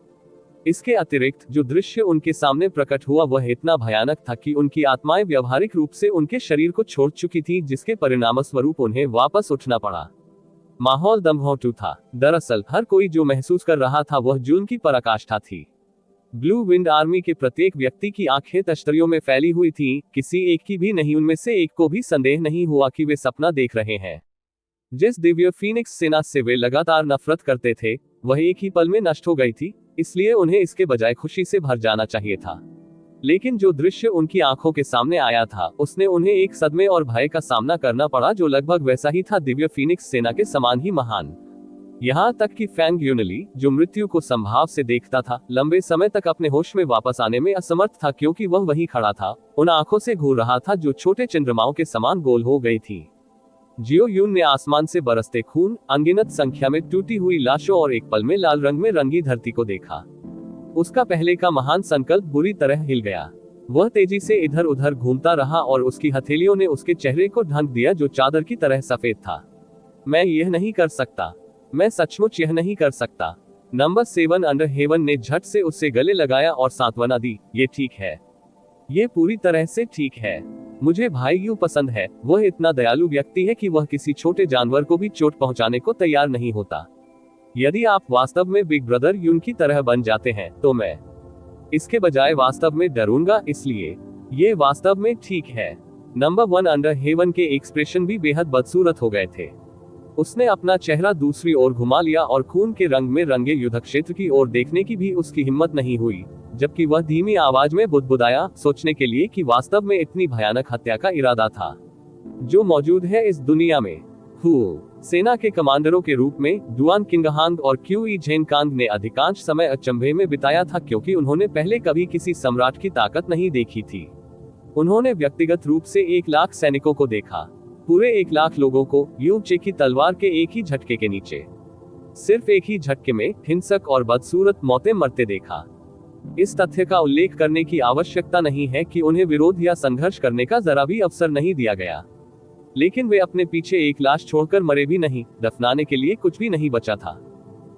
इसके अतिरिक्त जो दृश्य उनके सामने प्रकट हुआ वह इतना भयानक था कि उनकी आत्माएं व्यवहारिक रूप से उनके शरीर को छोड़ चुकी थी, जिसके परिणामस्वरूप उन्हें वापस उठना पड़ा। माहौल दमघोंटू था। दरअसल हर कोई जो महसूस कर रहा था वह जुल्म की पराकाष्ठा थी। ब्लू विंड आर्मी के प्रत्येक व्यक्ति की आंखें तश्तरियों में फैली हुई थीं, किसी एक की भी नहीं। उनमें से एक को भी संदेह नहीं हुआ कि वे सपना देख रहे हैं। जिस दिव्य फीनिक्स सेना से वे लगातार नफरत करते थे, वह एक ही पल में नष्ट हो गई थी, इसलिए उन्हें इसके बजाय खुशी से भर जाना चाहिए था। लेकिन जो दृश्य उनकी आंखों के सामने आया था, उसने उन्हें एक सदमे और भय का सामना करना पड़ा जो लगभग वैसा ही था, दिव्य फीनिक्स सेना के समान ही महान। यहाँ तक कि फैंग यूनली, जो मृत्यु को संभाव से देखता था, लंबे समय तक अपने होश में वापस आने में असमर्थ था, क्योंकि वह वहीं खड़ा था, उन आंखों से घूर रहा था जो छोटे चंद्रमाओं के समान गोल हो गई थी। जियो यून ने आसमान से बरसते खून, अनगिनत संख्या में टूटी हुई लाशों और एक पल में लाल रंग में रंगी धरती को देखा। उसका पहले का महान संकल्प बुरी तरह हिल गया। वह तेजी से इधर उधर घूमता रहा और उसकी हथेलियों ने उसके चेहरे को ढक दिया जो चादर की तरह सफेद था। मैं यह नहीं कर सकता, मैं सचमुच यह नहीं कर सकता। नंबर 7 अंडर हेवन ने झट से उससे गले लगाया और सांत्वना दी, ये ठीक है, ये पूरी तरह से ठीक है। मुझे भाई यू पसंद है। वह इतना दयालु व्यक्ति है कि वह किसी छोटे जानवर को भी चोट पहुंचाने को तैयार नहीं होता। यदि आप वास्तव में बिग ब्रदर यून की तरह बन जाते हैं तो मैं इसके बजाय वास्तव में डरूंगा, इसलिए ये वास्तव में ठीक है। नंबर 1 अंडर हेवन के एक्सप्रेशन भी बेहद बदसूरत हो गए थे। उसने अपना चेहरा दूसरी ओर घुमा लिया और खून के रंग में रंगे युद्ध क्षेत्र की ओर देखने की भी उसकी हिम्मत नहीं हुई, जबकि वह धीमी आवाज में बुदबुदाया, सोचने के लिए कि वास्तव में इतनी भयानक हत्या का इरादा था। जो मौजूद है इस दुनिया में। हु सेना के कमांडरों के रूप में डुआन किंगहांग और क्यूई झेनकांग ने अधिकांश समय अचंभे में बिताया था, क्योंकि उन्होंने पहले कभी किसी सम्राट की ताकत नहीं देखी थी। उन्होंने व्यक्तिगत रूप से 1 लाख सैनिकों को देखा, पूरे 1 लाख लोगों को युन चे की तलवार के एक ही झटके के नीचे, सिर्फ एक ही झटके में हिंसक और बदसूरत मौतें मरते देखा। इस तथ्य का उल्लेख करने की आवश्यकता नहीं है कि उन्हें विरोध या संघर्ष करने का जरा भी अवसर नहीं दिया गया, लेकिन वे अपने पीछे एक लाश छोड़कर मरे भी नहीं, दफनाने के लिए कुछ भी नहीं बचा था।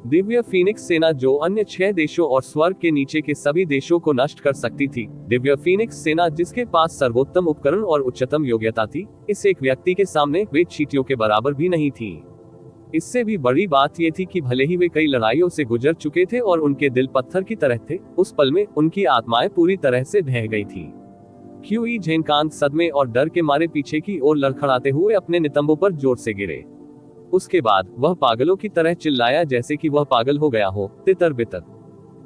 दिव्य फीनिक्स सेना जो अन्य 6 देशों और स्वर्ग के नीचे के सभी देशों को नष्ट कर सकती थी, दिव्य फीनिक्स सेना जिसके पास सर्वोत्तम उपकरण और उच्चतम योग्यता थी, इस एक व्यक्ति के सामने वे चींटियों के बराबर भी नहीं थी। इससे भी बड़ी बात यह थी कि भले ही वे कई लड़ाइयों से गुजर चुके थे और उनके दिल पत्थर की तरह थे, उस पल में उनकी आत्माएं पूरी तरह से ढह गई थी। क्यूई झेनकांग सदमे और डर के मारे पीछे की ओर लड़खड़ाते हुए अपने नितंबों पर जोर से गिरे। उसके बाद वह पागलों की तरह चिल्लाया जैसे कि वह पागल हो गया हो, तितर बितर,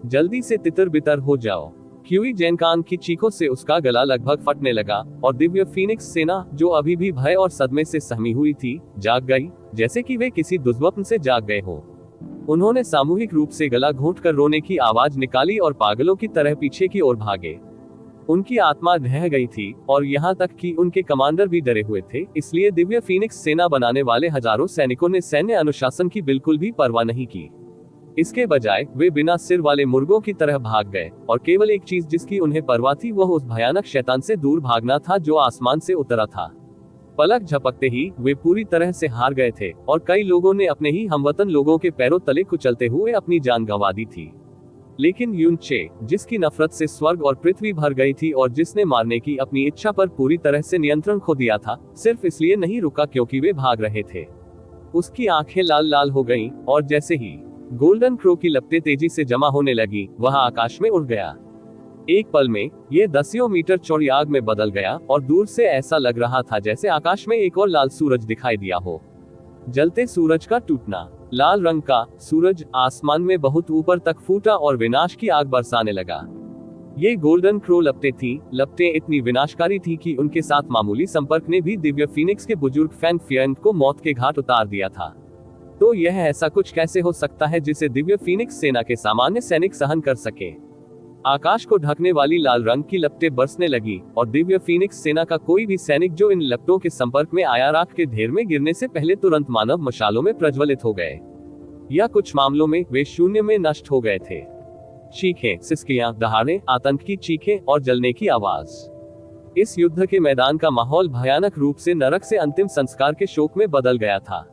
जल्दी से तितर बितर हो जाओ। क्यूई झेनकांग की चीखों से उसका गला लगभग फटने लगा और दिव्य फीनिक्स सेना, जो अभी भी भय और सदमे से सहमी हुई थी, जाग गई, जैसे कि वे किसी दुर्स्वप्न से जाग गए हो। उन्होंने सामूहिक रूप से गला घोंटकर रोने की आवाज निकाली और पागलों की तरह पीछे की ओर भागे। उनकी आत्मा ढह गई थी और यहाँ तक कि उनके कमांडर भी डरे हुए थे, इसलिए दिव्य फीनिक्स सेना बनाने वाले हजारों सैनिकों ने सैन्य अनुशासन की बिल्कुल भी परवाह नहीं की। इसके बजाय वे बिना सिर वाले मुर्गों की तरह भाग गए और केवल एक चीज जिसकी उन्हें परवाह थी वह उस भयानक शैतान से दूर भागना था जो आसमान से उतरा था। पलक झपकते ही वे पूरी तरह से हार गए थे और कई लोगों ने अपने ही हमवतन लोगों के पैरों तले कुचलते हुए अपनी जान गंवा दी थी। लेकिन युन चे, जिसकी नफरत से स्वर्ग और पृथ्वी भर गई थी और जिसने मारने की अपनी इच्छा पर पूरी तरह से नियंत्रण खो दिया था, सिर्फ इसलिए नहीं रुका क्योंकि वे भाग रहे थे। उसकी आंखें लाल लाल हो गईं और जैसे ही गोल्डन क्रो की लपटें तेजी से जमा होने लगी, वह आकाश में उड़ गया। एक पल में यह दसियों मीटर चौड़ी आग में बदल गया और दूर से ऐसा लग रहा था जैसे आकाश में एक और लाल सूरज दिखाई दिया हो। जलते सूरज का टूटना। लाल रंग का सूरज आसमान में बहुत ऊपर तक फूटा और विनाश की आग बरसाने लगा। ये गोल्डन क्रो लपटें थी। लपटें इतनी विनाशकारी थी कि उनके साथ मामूली संपर्क ने भी दिव्य फीनिक्स के बुजुर्ग फैंग फियंग को मौत के घाट उतार दिया था। तो यह ऐसा कुछ कैसे हो सकता है जिसे दिव्य फीनिक्स सेना के सामान्य सैनिक सहन कर सके। आकाश को ढकने वाली लाल रंग की लपटें बरसने लगी और दिव्य फीनिक्स सेना का कोई भी सैनिक जो इन लपटों के संपर्क में आया राख के ढेर में गिरने से पहले तुरंत मानव मशालों में प्रज्वलित हो गए, या कुछ मामलों में वे शून्य में नष्ट हो गए थे। चीखें, सिसकियां, दहाड़े, आतंक की चीखें और जलने की आवाज। इस युद्ध के मैदान का माहौल भयानक रूप से नरक से अंतिम संस्कार के शोक में बदल गया था।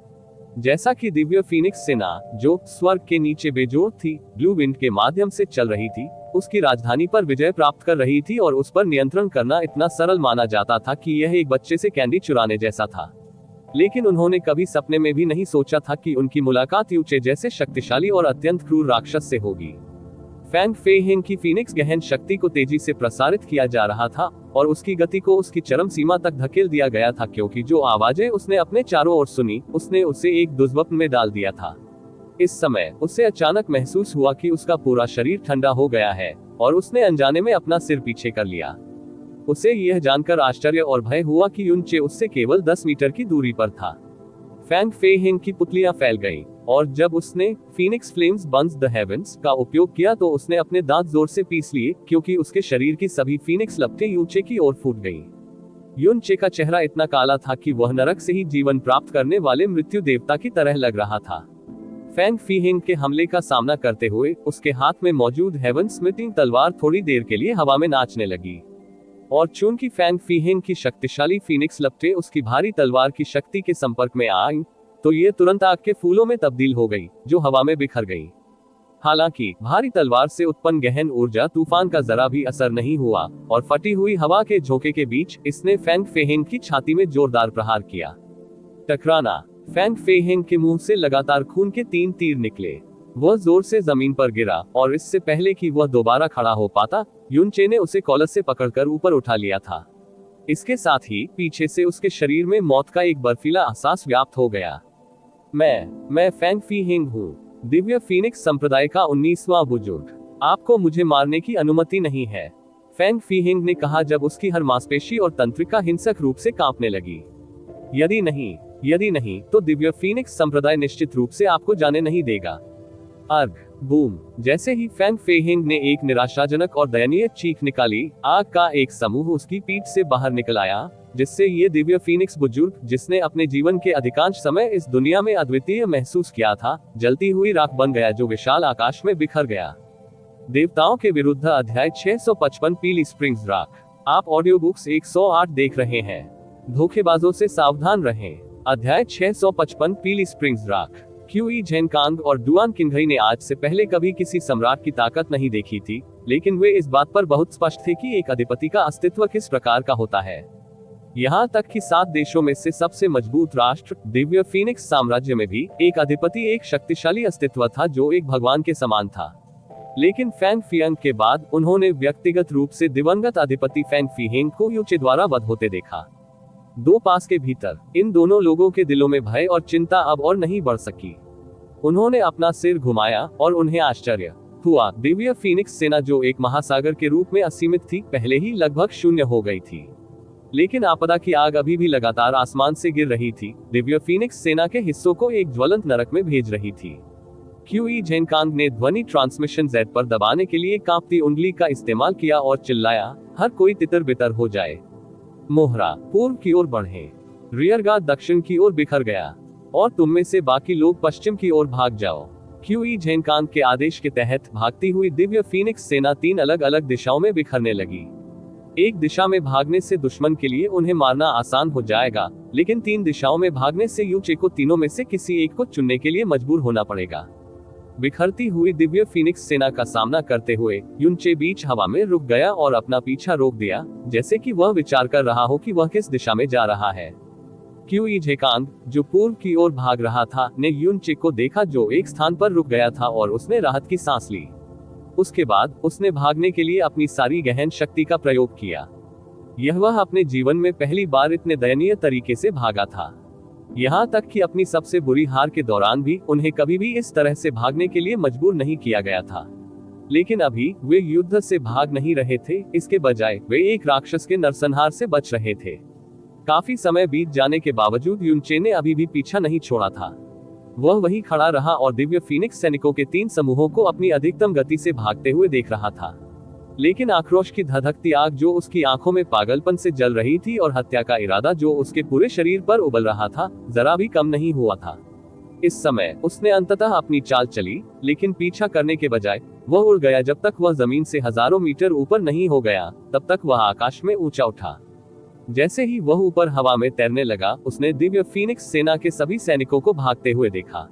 जैसा कि दिव्य फीनिक्स सेना, जो स्वर्ग के नीचे बेजोड़ थी, ब्लू विंड के माध्यम से चल रही थी, उसकी राजधानी पर विजय प्राप्त कर रही थी और उस पर नियंत्रण करना इतना सरल माना जाता था कि यह एक बच्चे से कैंडी चुराने जैसा था। लेकिन उन्होंने कभी सपने में भी नहीं सोचा था कि उनकी मुलाकात यूचे जैसे शक्तिशाली और अत्यंत क्रूर राक्षस से होगी। फैंग फेहिंग की फीनिक्स गहन शक्ति को तेजी से प्रसारित किया जा रहा था और उसकी गति को उसकी चरम सीमा तक धकेल दिया गया था, क्योंकि जो आवाजें उसने अपने चारों ओर सुनी, उसने उसे एक दुर्स्वप्न में डाल दिया था। इस समय उसे अचानक महसूस हुआ कि उसका पूरा शरीर ठंडा हो गया है और उसने अनजाने में अपना सिर पीछे कर लिया। उसे यह जानकर आश्चर्य और भय हुआ कि युन चे उससे केवल 10 मीटर की दूरी पर था। फैंग फेहिंग की पुतलियां फैल गईं और जब उसने Phoenix flames Burns the heavens का उपयोग किया तो उसने अपने दांत जोर से पीस लिए, क्योंकि उसके शरीर की सभी फीनिक्स लपटें युन चे की ओर फूट गईं। युन चे का चेहरा इतना काला था कि वह नरक से ही जीवन प्राप्त करने वाले मृत्यु देवता की तरह लग रहा था। फैंग फीहिंग के हमले का सामना करते हुए उसके हाथ में मौजूद हेवन स्मिटिंग तलवार थोड़ी देर के लिए हवा में नाचने लगी, और चूंकि फैंग फीहिंग की शक्तिशाली फीनिक्स लपटें उसकी भारी तलवार की शक्ति के संपर्क में आईं, तो ये तुरंत आग के फूलों में तब्दील हो गई, जो हवा में बिखर गई। हालांकि भारी तलवार से उत्पन्न गहन ऊर्जा तूफान का जरा भी असर नहीं हुआ और फटी हुई हवा के झोंके के बीच इसने फैंग फेहिंग की छाती में जोरदार प्रहार किया। टकराना। फैंग फेहिंग के मुंह से लगातार खून के 3 तीर निकले। वह जोर से जमीन पर गिरा और इससे पहले कि वह दोबारा खड़ा हो पाता, युन चे ने उसे कॉलर से पकड़कर ऊपर उठा लिया था। इसके साथ ही पीछे से उसके शरीर में मौत का एक बर्फीला एहसास व्याप्त हो गया। मैं फैंग फीहिंग हूँ, दिव्य फीनिक्स संप्रदाय का 19वां बुजुर्ग। आपको मुझे मारने की अनुमति नहीं है, फैंग फीहिंग ने कहा जब उसकी हर मांसपेशी और तंत्रिका हिंसक रूप से कांपने लगी। यदि नहीं तो दिव्य फीनिक्स संप्रदाय निश्चित रूप से आपको जाने नहीं देगा। अर्ग बूम। जैसे ही फैंग फेहिंग ने एक निराशाजनक और दयनीय चीख निकाली, आग का एक समूह उसकी पीठ से बाहर निकल आया, जिससे ये दिव्य फीनिक्स बुजुर्ग, जिसने अपने जीवन के अधिकांश समय इस दुनिया में अद्वितीय महसूस किया था, जलती हुई राख बन गया जो विशाल आकाश में बिखर गया। देवताओं के विरुद्ध अध्याय 655 पीली स्प्रिंग्स राख। आप ऑडियो बुक्स 108 देख रहे हैं। धोखेबाजों से सावधान रहें। अध्याय 655 पीली स्प्रिंग्स राख। क्यूई झेनकांग और डुआन किंघई ने आज से पहले कभी किसी सम्राट की ताकत नहीं देखी थी, लेकिन वे इस बात पर बहुत स्पष्ट थे कि एक अधिपति का अस्तित्व किस प्रकार का होता है। यहाँ तक कि 7 देशों में से सबसे मजबूत राष्ट्र दिव्य फीनिक्स साम्राज्य में भी एक अधिपति, एक शक्तिशाली अस्तित्व था जो एक भगवान के समान था। लेकिन फैंग फियांग के बाद उन्होंने व्यक्तिगत रूप से दिवंगत अधिपति फैंग फीहिंग को यूचे द्वारा वध होते देखा। 2 पास के भीतर इन दोनों लोगों के दिलों में भय और चिंता अब और नहीं बढ़ सकी। उन्होंने अपना सिर घुमाया और उन्हें आश्चर्य हुआ। दिव्य फीनिक्स सेना जो एक महासागर के रूप में असीमित थी, पहले ही लगभग शून्य हो गई थी। लेकिन आपदा की आग अभी भी लगातार आसमान से गिर रही थी, दिव्य फीनिक्स सेना के हिस्सों को एक ज्वलंत नरक में भेज रही थी। क्यूई झेनकांग ने ध्वनि ट्रांसमिशन Z पर दबाने के लिए कांपती उंगली का इस्तेमाल किया और चिल्लाया, हर कोई तितर बितर हो जाए। मोहरा पूर्व की ओर बढ़े, रियरगार्ड दक्षिण की ओर बिखर गया, और तुम में से बाकी लोग पश्चिम की ओर भाग जाओ। क्यूई झेनकांग के आदेश के तहत भागती हुई दिव्य फीनिक्स सेना 3 अलग अलग दिशाओं में बिखरने लगी। एक दिशा में भागने से दुश्मन के लिए उन्हें मारना आसान हो जाएगा, लेकिन 3 दिशाओं में भागने से यूचे को तीनों में से किसी एक को चुनने के लिए मजबूर होना पड़ेगा। बिखरती हुई दिव्य फीनिक्स सेना का सामना करते हुए युनचे बीच हवा में रुक गया और अपना पीछा रोक दिया, जैसे कि वह विचार कर रहा हो कि वह किस दिशा में जा रहा है। क्यूई झेकांग, जो पूर्व की ओर भाग रहा था, ने युनचे को देखा जो एक स्थान पर रुक गया था, और उसने राहत की सांस ली। उसके बाद उसने भागने के लिए अपनी सारी गहन शक्ति का प्रयोग किया। यह वह अपने जीवन में पहली बार इतने दयनीय तरीके से भागा था। यहाँ तक कि अपनी सबसे बुरी हार के दौरान भी उन्हें कभी भी इस तरह से भागने के लिए मजबूर नहीं किया गया था। लेकिन अभी वे युद्ध से भाग नहीं रहे थे, इसके बजाय वे एक राक्षस के नरसंहार से बच रहे थे। काफी समय बीत जाने के बावजूद युनचे ने अभी भी पीछा नहीं छोड़ा था। वह वहीं खड़ा रहा और दिव्य फीनिक्स सैनिकों के 3 समूहों को अपनी अधिकतम गति से भागते हुए देख रहा था। लेकिन आक्रोश की धधकती आग जो उसकी आंखों में पागलपन से जल रही थी और हत्या का इरादा जो उसके पूरे शरीर पर उबल रहा था, जरा भी कम नहीं हुआ था। इस समय उसने अंततः अपनी चाल चली, लेकिन पीछा करने के बजाय वह उड़ गया। जब तक वह जमीन से हजारों मीटर ऊपर नहीं हो गया, तब तक वह आकाश में ऊंचा उठा। जैसे ही वह ऊपर हवा में तैरने लगा, उसने दिव्य फीनिक्स सेना के सभी सैनिकों को भागते हुए देखा।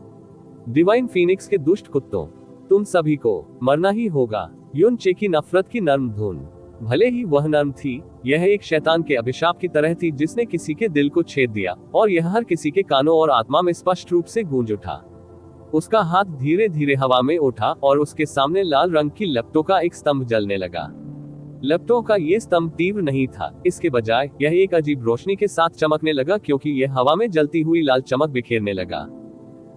डिवाइन फीनिक्स के दुष्ट कुत्तों, तुम सभी को मरना ही होगा। युनचे की नफरत की नर्म धुन, भले ही वह नर्म थी, यह एक शैतान के अभिशाप की तरह थी जिसने किसी के दिल को छेद दिया, और यह हर किसी के कानों और आत्मा में स्पष्ट रूप से गूंज उठा। उसका हाथ धीरे धीरे हवा में उठा और उसके सामने लाल रंग की लपटों का एक स्तंभ जलने लगा। लपटों का ये स्तंभ तीव्र नहीं था, इसके बजाय यह एक अजीब रोशनी के साथ चमकने लगा, क्योंकि यह हवा में जलती हुई लाल चमक बिखेरने लगा।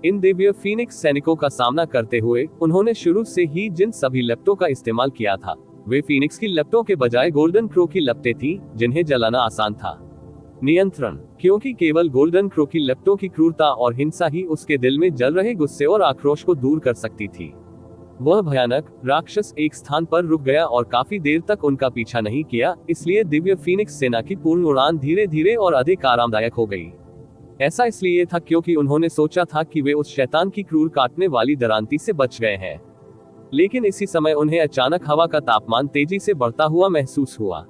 इन दिव्य फीनिक्स सैनिकों का सामना करते हुए उन्होंने शुरू से ही जिन सभी लपटों का इस्तेमाल किया था, वे फीनिक्स की लपटों के बजाय गोल्डन क्रो की लपटें थीं, जिन्हें जलाना आसान था। नियंत्रण, क्योंकि केवल गोल्डन क्रो की लपटों की क्रूरता और हिंसा ही उसके दिल में जल रहे गुस्से और आक्रोश को दूर कर सकती थी। वह भयानक राक्षस एक स्थान पर रुक गया और काफी देर तक उनका पीछा नहीं किया, इसलिए दिव्य फीनिक्स सेना की पूर्ण उड़ान धीरे धीरे और अधिक आरामदायक हो गई। ऐसा इसलिए था क्योंकि उन्होंने सोचा था कि वे उस शैतान की क्रूर काटने वाली दरांती से बच गए हैं। लेकिन इसी समय उन्हें अचानक हवा का तापमान तेजी से बढ़ता हुआ महसूस हुआ।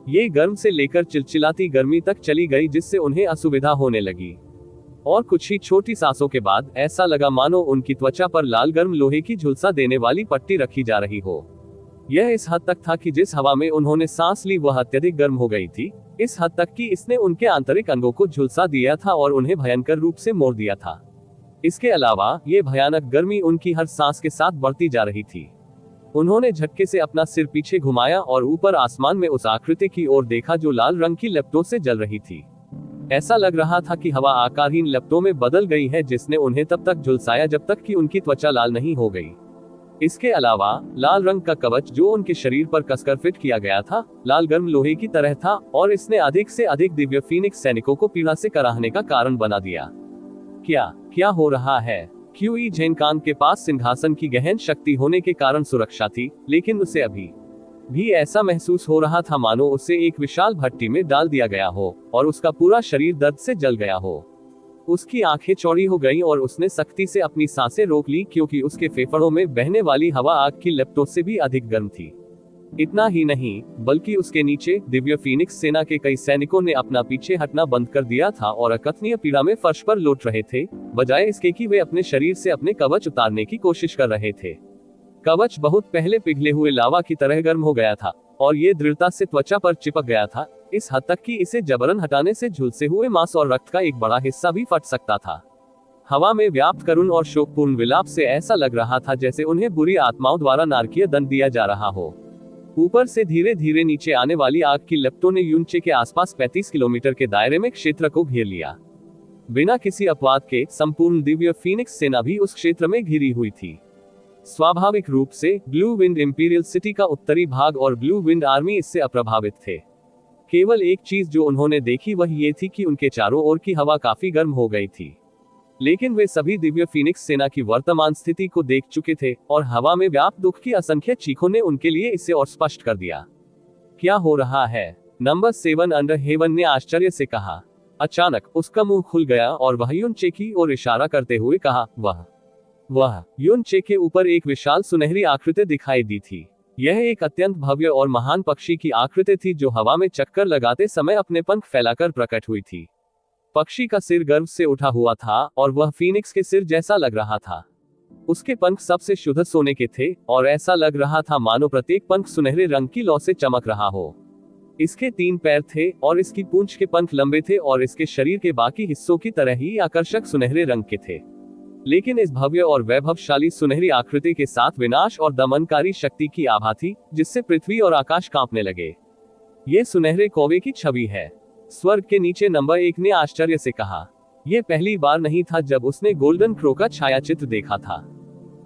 ये गर्म से लेकर चिलचिलाती गर्मी तक चली गई, जिससे उन्हें असुविधा होने लगी। और कुछ ही छोटी सांसों के बाद ऐसा लगा मानो उनकी त्वचा पर लाल गर्म लोहे की झुलसा देने वाली पट्टी रखी जा रही हो। यह इस हद तक था कि जिस हवा में उन्होंने सांस ली वह अत्यधिक गर्म हो गई थी, इस हद तक कि इसने उनके आंतरिक अंगों को झुलसा दिया था और उन्हें भयंकर रूप से मोड़ दिया था। इसके अलावा ये भयानक गर्मी उनकी हर सांस के साथ बढ़ती जा रही थी। उन्होंने झटके से अपना सिर पीछे घुमाया और ऊपर आसमान में उस आकृति की ओर देखा जो लाल रंग की लपटों से जल रही थी। ऐसा लग रहा था कि हवा आकारहीन लपटों में बदल गई है, जिसने उन्हें तब तक झुलसाया जब तक कि उनकी त्वचा लाल नहीं हो गई। इसके अलावा लाल रंग का कवच जो उनके शरीर पर कसकर फिट किया गया था, लाल गर्म लोहे की तरह था और इसने अधिक से अधिक दिव्य फीनिक्स सैनिकों को पीड़ा से कराहने का कारण बना दिया। क्या हो रहा है? क्यूई झेनकान के पास सिंहासन की गहन शक्ति होने के कारण सुरक्षा थी, लेकिन उसे अभी भी ऐसा महसूस हो रहा था मानो उसे एक विशाल भट्टी में डाल दिया गया हो और उसका पूरा शरीर दर्द से जल गया हो। उसकी आंखें चौड़ी हो गईं और उसने सख्ती से अपनी सांसें रोक ली क्योंकि उसके फेफड़ों में बहने वाली हवा आग की लपटों से भी अधिक गर्म थी। इतना ही नहीं, बल्कि उसके नीचे दिव्य फीनिक्स सेना के कई सैनिकों ने अपना पीछे हटना बंद कर दिया था और अकथनीय पीड़ा में फर्श पर लौट रहे थे, बजाय इसके कि वे अपने शरीर से अपने कवच उतारने की कोशिश कर रहे थे। कवच बहुत पहले पिघले हुए लावा की तरह गर्म हो गया था और ये दृढ़ता से त्वचा पर चिपक गया था, इस हद तक कि इसे जबरन हटाने से झुलसे हुए मांस और रक्त का एक बड़ा हिस्सा भी फट सकता था। हवा में व्याप्त करुण और शोकपूर्ण विलाप से ऐसा लग रहा था जैसे उन्हें बुरी आत्माओं द्वारा नारकीय दंड दिया जा रहा हो। ऊपर से धीरे धीरे नीचे आने वाली आग की लपटों ने यूनचे के आसपास 35 किलोमीटर के दायरे में क्षेत्र को घेर लिया। बिना किसी अपवाद के संपूर्ण दिव्य फीनिक्स सेना भी उस क्षेत्र में घिरी हुई थी। स्वाभाविक रूप से ब्लू विंड इंपीरियल सिटी का उत्तरी भाग और ब्लू विंड आर्मी इससे अप्रभावित थे। केवल एक चीज जो उन्होंने देखी वह ये थी कि उनके चारों ओर की हवा काफी गर्म हो गई थी, लेकिन वे सभी दिव्य फीनिक्स सेना की वर्तमान स्थिति को देख चुके थे और हवा में व्याप्त दुख की असंख्य चीखों ने उनके लिए इसे और स्पष्ट कर दिया। क्या हो रहा है? नंबर 7 अंडर हेवन ने आश्चर्य से कहा। अचानक उसका मुंह खुल गया और वह यूनचे की ओर इशारा करते हुए कहा, वह यूनचे के ऊपर एक विशाल सुनहरी आकृति दिखाई दी थी। यह एक अत्यंत भव्य और महान पक्षी की आकृति थी जो हवा में चक्कर लगाते समय अपने पंख फैलाकर प्रकट हुई थी। पक्षी का सिर गर्व से उठा हुआ था और वह फीनिक्स के सिर जैसा लग रहा था। उसके पंख सबसे शुद्ध सोने के थे और ऐसा लग रहा था मानो प्रत्येक पंख सुनहरे रंग की लौ से चमक रहा हो। इसके 3 पैर थे और इसकी पूंछ के पंख लंबे थे और इसके शरीर के बाकी हिस्सों की तरह ही आकर्षक सुनहरे रंग के थे। लेकिन इस भव्य और वैभवशाली सुनहरी आकृति के साथ विनाश और दमनकारी शक्ति की आभा थी जिससे पृथ्वी और आकाश कांपने लगे। ये सुनहरे कौवे की छवि है, स्वर्ग के नीचे नंबर 1 ने आश्चर्य से कहा। यह पहली बार नहीं था जब उसने गोल्डन क्रो का छायाचित्र देखा था।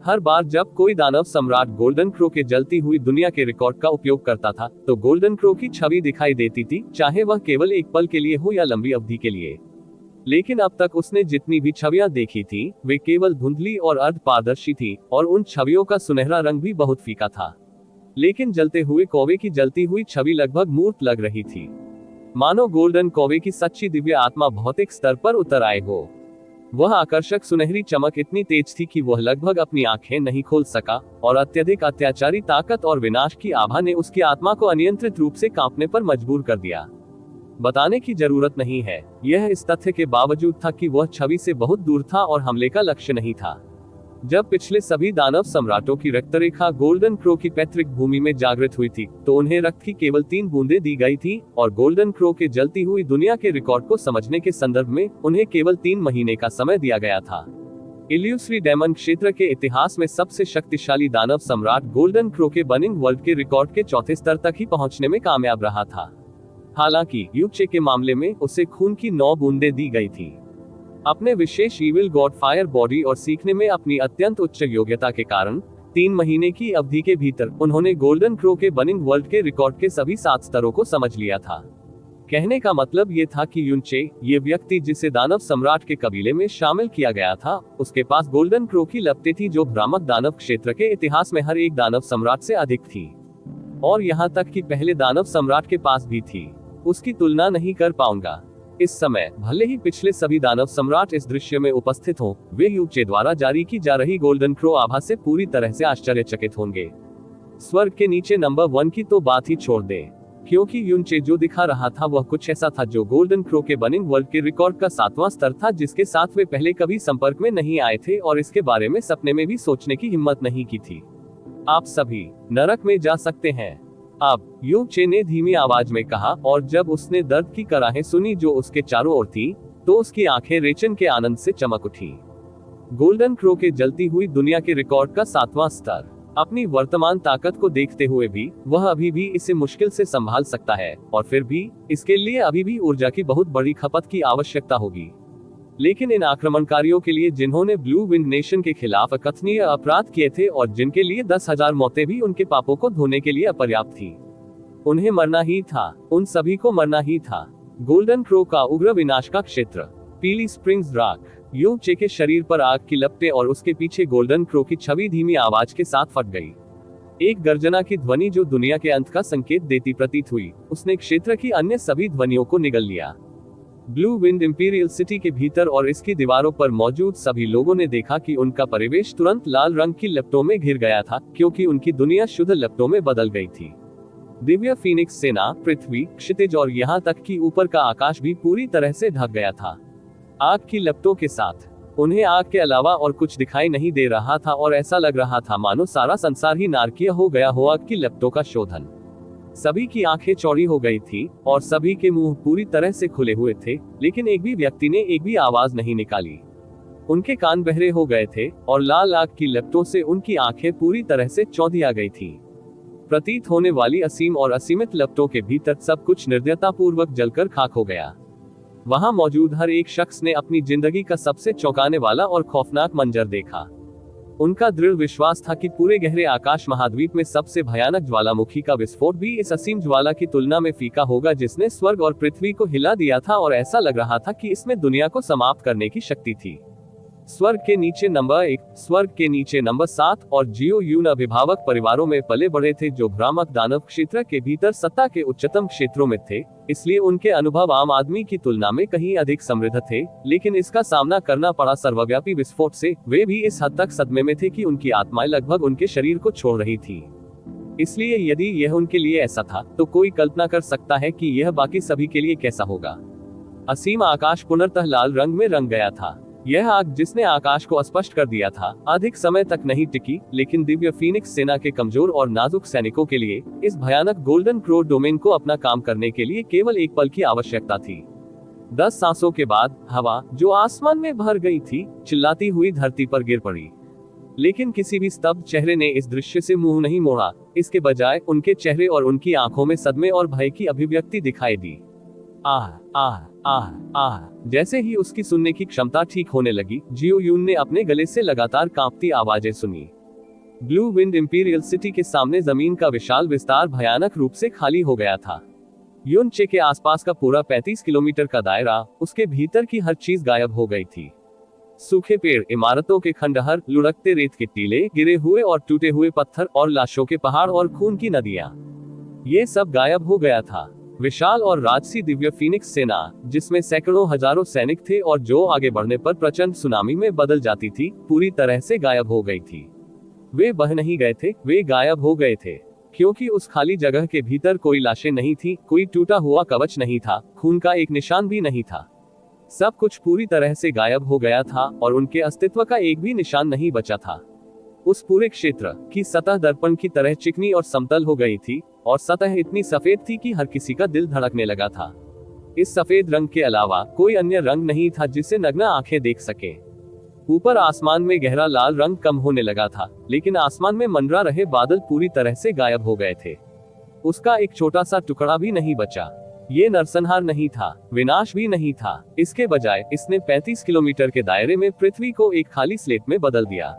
हर बार जब कोई दानव सम्राट गोल्डन क्रो के जलती हुई दुनिया के रिकॉर्ड का उपयोग करता था तो गोल्डन क्रो की छवि दिखाई देती थी, चाहे वह केवल एक पल के लिए हो या लंबी अवधि के लिए। लेकिन अब तक उसने जितनी भी छवियां देखी थी वे केवल धुंधली और अर्ध पारदर्शी थी और उन छवियों का सुनहरा रंग भी बहुत फीका था। लेकिन जलते हुए कौवे की जलती हुई छवि लगभग मूर्त लग रही थी, मानो गोल्डन कौवे की सच्ची दिव्य आत्मा भौतिक स्तर पर उतर आए हो। वह आकर्षक सुनहरी चमक इतनी तेज थी कि वह लगभग अपनी आंखें नहीं खोल सका और अत्यधिक अत्याचारी ताकत और विनाश की आभा ने उसकी आत्मा को अनियंत्रित रूप से कांपने पर मजबूर कर दिया। बताने की जरूरत नहीं है, यह इस तथ्य के बावजूद था कि वह छवि से बहुत दूर था और हमले का लक्ष्य नहीं था। जब पिछले सभी दानव सम्राटों की रक्तरेखा गोल्डन क्रो की पैतृक भूमि में जागृत हुई थी तो उन्हें रक्त की केवल 3 बूंदें दी गई थी और गोल्डन क्रो के जलती हुई दुनिया के रिकॉर्ड को समझने के संदर्भ में उन्हें केवल 3 महीने का समय दिया गया था। इल्यूसरी डायमंड क्षेत्र के इतिहास में सबसे शक्तिशाली दानव सम्राट गोल्डन क्रो के बर्निंग वर्ल्ड के रिकॉर्ड के चौथे स्तर तक ही पहुंचने में कामयाब रहा था। हालांकि यूचे के मामले में उसे खून की 9 बूंदें दी गई थी। अपने विशेष ईविल गॉड फायर बॉडी और सीखने में अपनी अत्यंत उच्च योग्यता के कारण 3 महीने की अवधि के भीतर उन्होंने गोल्डन क्रो के बर्निंग वर्ल्ड के रिकॉर्ड के सभी 7 स्तरों को समझ लिया था। कहने का मतलब ये था कि यूनचे, ये व्यक्ति जिसे दानव सम्राट के कबीले में शामिल किया गया था, उसके पास गोल्डन क्रो की लपटें थी जो भ्रामक दानव क्षेत्र के इतिहास में हर एक दानव सम्राट से अधिक थी और यहाँ तक कि पहले दानव सम्राट के पास भी थी। उसकी तुलना नहीं कर पाऊंगा। इस समय भले ही पिछले सभी दानव सम्राट इस दृश्य में उपस्थित हों, वे यूचे द्वारा जारी की जा रही गोल्डन क्रो आभा से पूरी तरह से आश्चर्यचकित होंगे। स्वर्ग के नीचे नंबर 1 की तो बात ही छोड़ दे, क्योंकि यूनचे जो दिखा रहा था वह कुछ ऐसा था जो गोल्डन क्रो के बर्निंग वर्ल्ड के रिकॉर्ड का 7वां स्तर था जिसके साथ वे पहले कभी संपर्क में नहीं आए थे और इसके बारे में सपने में भी सोचने की हिम्मत नहीं की थी। आप सभी नरक में जा सकते हैं, अब यूचे ने धीमी आवाज में कहा और जब उसने दर्द की कराहें सुनी जो उसके चारों ओर थी तो उसकी आंखें रेचन के आनंद से चमक उठी। गोल्डन क्रो के जलती हुई दुनिया के रिकॉर्ड का 7वां स्तर। अपनी वर्तमान ताकत को देखते हुए भी वह अभी भी इसे मुश्किल से संभाल सकता है और फिर भी इसके लिए अभी भी ऊर्जा की बहुत बड़ी खपत की आवश्यकता होगी। लेकिन इन आक्रमणकारियों के लिए जिन्होंने ब्लू विंड नेशन के खिलाफ अकथनीय अपराध किए थे और जिनके लिए 10,000 मौतें भी उनके पापों को धोने के लिए अपर्याप्त थी, उन्हें मरना ही था, उन सभी को मरना ही था। गोल्डन क्रो का उग्र विनाश का क्षेत्र। पीली स्प्रिंग्स राख। यूं चे के शरीर पर आग की लपटें और उसके पीछे गोल्डन क्रो की छवि धीमी आवाज के साथ फट गई। एक गर्जना की ध्वनि जो दुनिया के अंत का संकेत देती प्रतीत हुई, उसने क्षेत्र की अन्य सभी ध्वनियों को निगल लिया। ब्लू विंड इंपीरियल सिटी के भीतर और इसकी दीवारों पर मौजूद सभी लोगों ने देखा कि उनका परिवेश तुरंत लाल रंग की लपटों में घिर गया था, क्योंकि उनकी दुनिया शुद्ध लपटों में बदल गई थी। दिव्य फीनिक्स सेना, पृथ्वी, क्षितिज और यहाँ तक कि ऊपर का आकाश भी पूरी तरह से ढक गया था आग की लपटों के साथ। उन्हें आग के अलावा और कुछ दिखाई नहीं दे रहा था और ऐसा लग रहा था मानो सारा संसार ही नारकीय हो गया हो आग की लपटों का शोधन। सभी की आंखें चौड़ी हो गई थी और सभी के मुंह पूरी तरह से खुले हुए थे, लेकिन एक भी व्यक्ति ने एक भी आवाज नहीं निकाली। उनके कान बहरे हो गए थे और लाल आग की लपटों से उनकी आंखें पूरी तरह से चौंधिया गई थी। प्रतीत होने वाली असीम और असीमित लपटों के भीतर सब कुछ निर्दयतापूर्वक जलकर खाक हो गया। वहां मौजूद हर एक शख्स ने अपनी जिंदगी का सबसे चौंकाने वाला और खौफनाक मंजर देखा। उनका दृढ़ विश्वास था कि पूरे गहरे आकाश महाद्वीप में सबसे भयानक ज्वालामुखी का विस्फोट भी इस असीम ज्वाला की तुलना में फीका होगा जिसने स्वर्ग और पृथ्वी को हिला दिया था, और ऐसा लग रहा था कि इसमें दुनिया को समाप्त करने की शक्ति थी। स्वर्ग के नीचे नंबर 1, स्वर्ग के नीचे नंबर 7 और जियो यून अभिभावक परिवारों में पले बढ़े थे जो भ्रामक दानव क्षेत्र के भीतर सत्ता के उच्चतम क्षेत्रों में थे, इसलिए उनके अनुभव आम आदमी की तुलना में कहीं अधिक समृद्ध थे। लेकिन इसका सामना करना पड़ा सर्वव्यापी विस्फोट से। वे भी इस हद तक सदमे में थे कि उनकी आत्माएं लगभग उनके शरीर को छोड़ रही थी। इसलिए यदि यह उनके लिए ऐसा था, तो कोई कल्पना कर सकता है कि यह बाकी सभी के लिए कैसा होगा। असीम आकाश पुनर्तः लाल रंग में रंग गया था। यह आग जिसने आकाश को अस्पष्ट कर दिया था, अधिक समय तक नहीं टिकी, लेकिन दिव्य फीनिक्स सेना के कमजोर और नाजुक सैनिकों के लिए इस भयानक गोल्डन क्रो डोमेन को अपना काम करने के लिए केवल एक पल की आवश्यकता थी। 10 सांसों के बाद हवा, जो आसमान में भर गई थी, चिल्लाती हुई धरती पर गिर पड़ी। लेकिन किसी भी स्तब्ध चेहरे ने इस दृश्य से मुंह नहीं मोड़ा। इसके बजाय उनके चेहरे और उनकी आंखों में सदमे और भय की अभिव्यक्ति दिखाई दी। आह आह आह आह। जैसे ही उसकी सुनने की क्षमता ठीक होने लगी, जियो यून ने अपने गले से लगातार कांपती आवाजें सुनी। ब्लू विंड इंपीरियल सिटी के सामने जमीन का विशाल विस्तार भयानक रूप से खाली हो गया था। यून चे के आसपास का पूरा 35 किलोमीटर का दायरा, उसके भीतर की हर चीज गायब हो गई थी। सूखे पेड़, इमारतों के खंडहर, लुढ़कते रेत के टीले, गिरे हुए और टूटे हुए पत्थर और लाशों के पहाड़ और खून की नदियां, ये सब गायब हो गया था। विशाल और राजसी दिव्य फीनिक्स सेना, जिसमें सैकड़ों हजारों सैनिक थे और जो आगे बढ़ने पर प्रचंड सुनामी में बदल जाती थी, पूरी तरह से गायब हो गई थी। वे बह नहीं गए थे, वे गायब हो गए थे, क्योंकि उस खाली जगह के भीतर कोई लाशें नहीं थी, कोई टूटा हुआ कवच नहीं था, खून का एक निशान भी नहीं था। सब कुछ पूरी तरह से गायब हो गया था और उनके अस्तित्व का एक भी निशान नहीं बचा था। उस पूरे क्षेत्र की सतह दर्पण की तरह चिकनी और समतल हो गई थी, और सतह इतनी सफेद थी कि हर किसी का दिल धड़कने लगा था। इस सफेद रंग के अलावा कोई अन्य रंग नहीं था जिसे नग्न आंखें देख सके। ऊपर आसमान में गहरा लाल रंग कम होने लगा था, लेकिन आसमान में मंडरा रहे बादल पूरी तरह से गायब हो गए थे। उसका एक छोटा सा टुकड़ा भी नहीं बचा। ये नरसंहार नहीं था, विनाश भी नहीं था। इसके बजाय इसने 35 किलोमीटर के दायरे में पृथ्वी को एक खाली स्लेट में बदल दिया।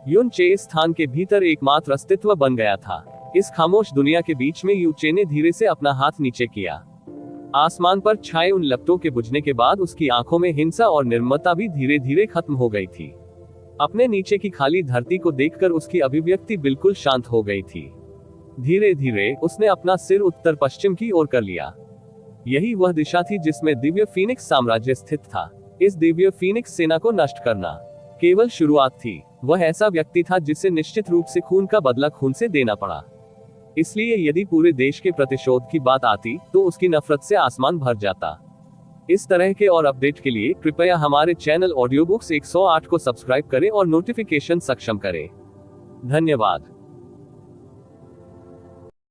यून चे स्थान के भीतर एकमात्र अस्तित्व बन गया था। इस खामोश दुनिया के बीच में यू चे ने धीरे से अपना हाथ नीचे किया। आसमान पर छाए उन लपटों के बुझने के बाद उसकी आंखों में हिंसा और निर्ममता भी धीरे धीरे खत्म हो गई थी। अपने नीचे की खाली धरती को देखकर उसकी अभिव्यक्ति बिल्कुल शांत हो गई थी। धीरे धीरे उसने अपना सिर उत्तर पश्चिम की ओर कर लिया। यही वह दिशा थी जिसमें दिव्य फीनिक्स साम्राज्य स्थित था। इस दिव्य फीनिक्स सेना को नष्ट करना केवल शुरुआत थी। वह ऐसा व्यक्ति था जिसे निश्चित रूप से खून का बदला खून से देना पड़ा। इसलिए यदि पूरे देश के प्रतिशोध की बात आती, तो उसकी नफरत से आसमान भर जाता। इस तरह के और अपडेट के लिए कृपया हमारे चैनल ऑडियो बुक्स 108 को सब्सक्राइब करें और नोटिफिकेशन सक्षम करें। धन्यवाद।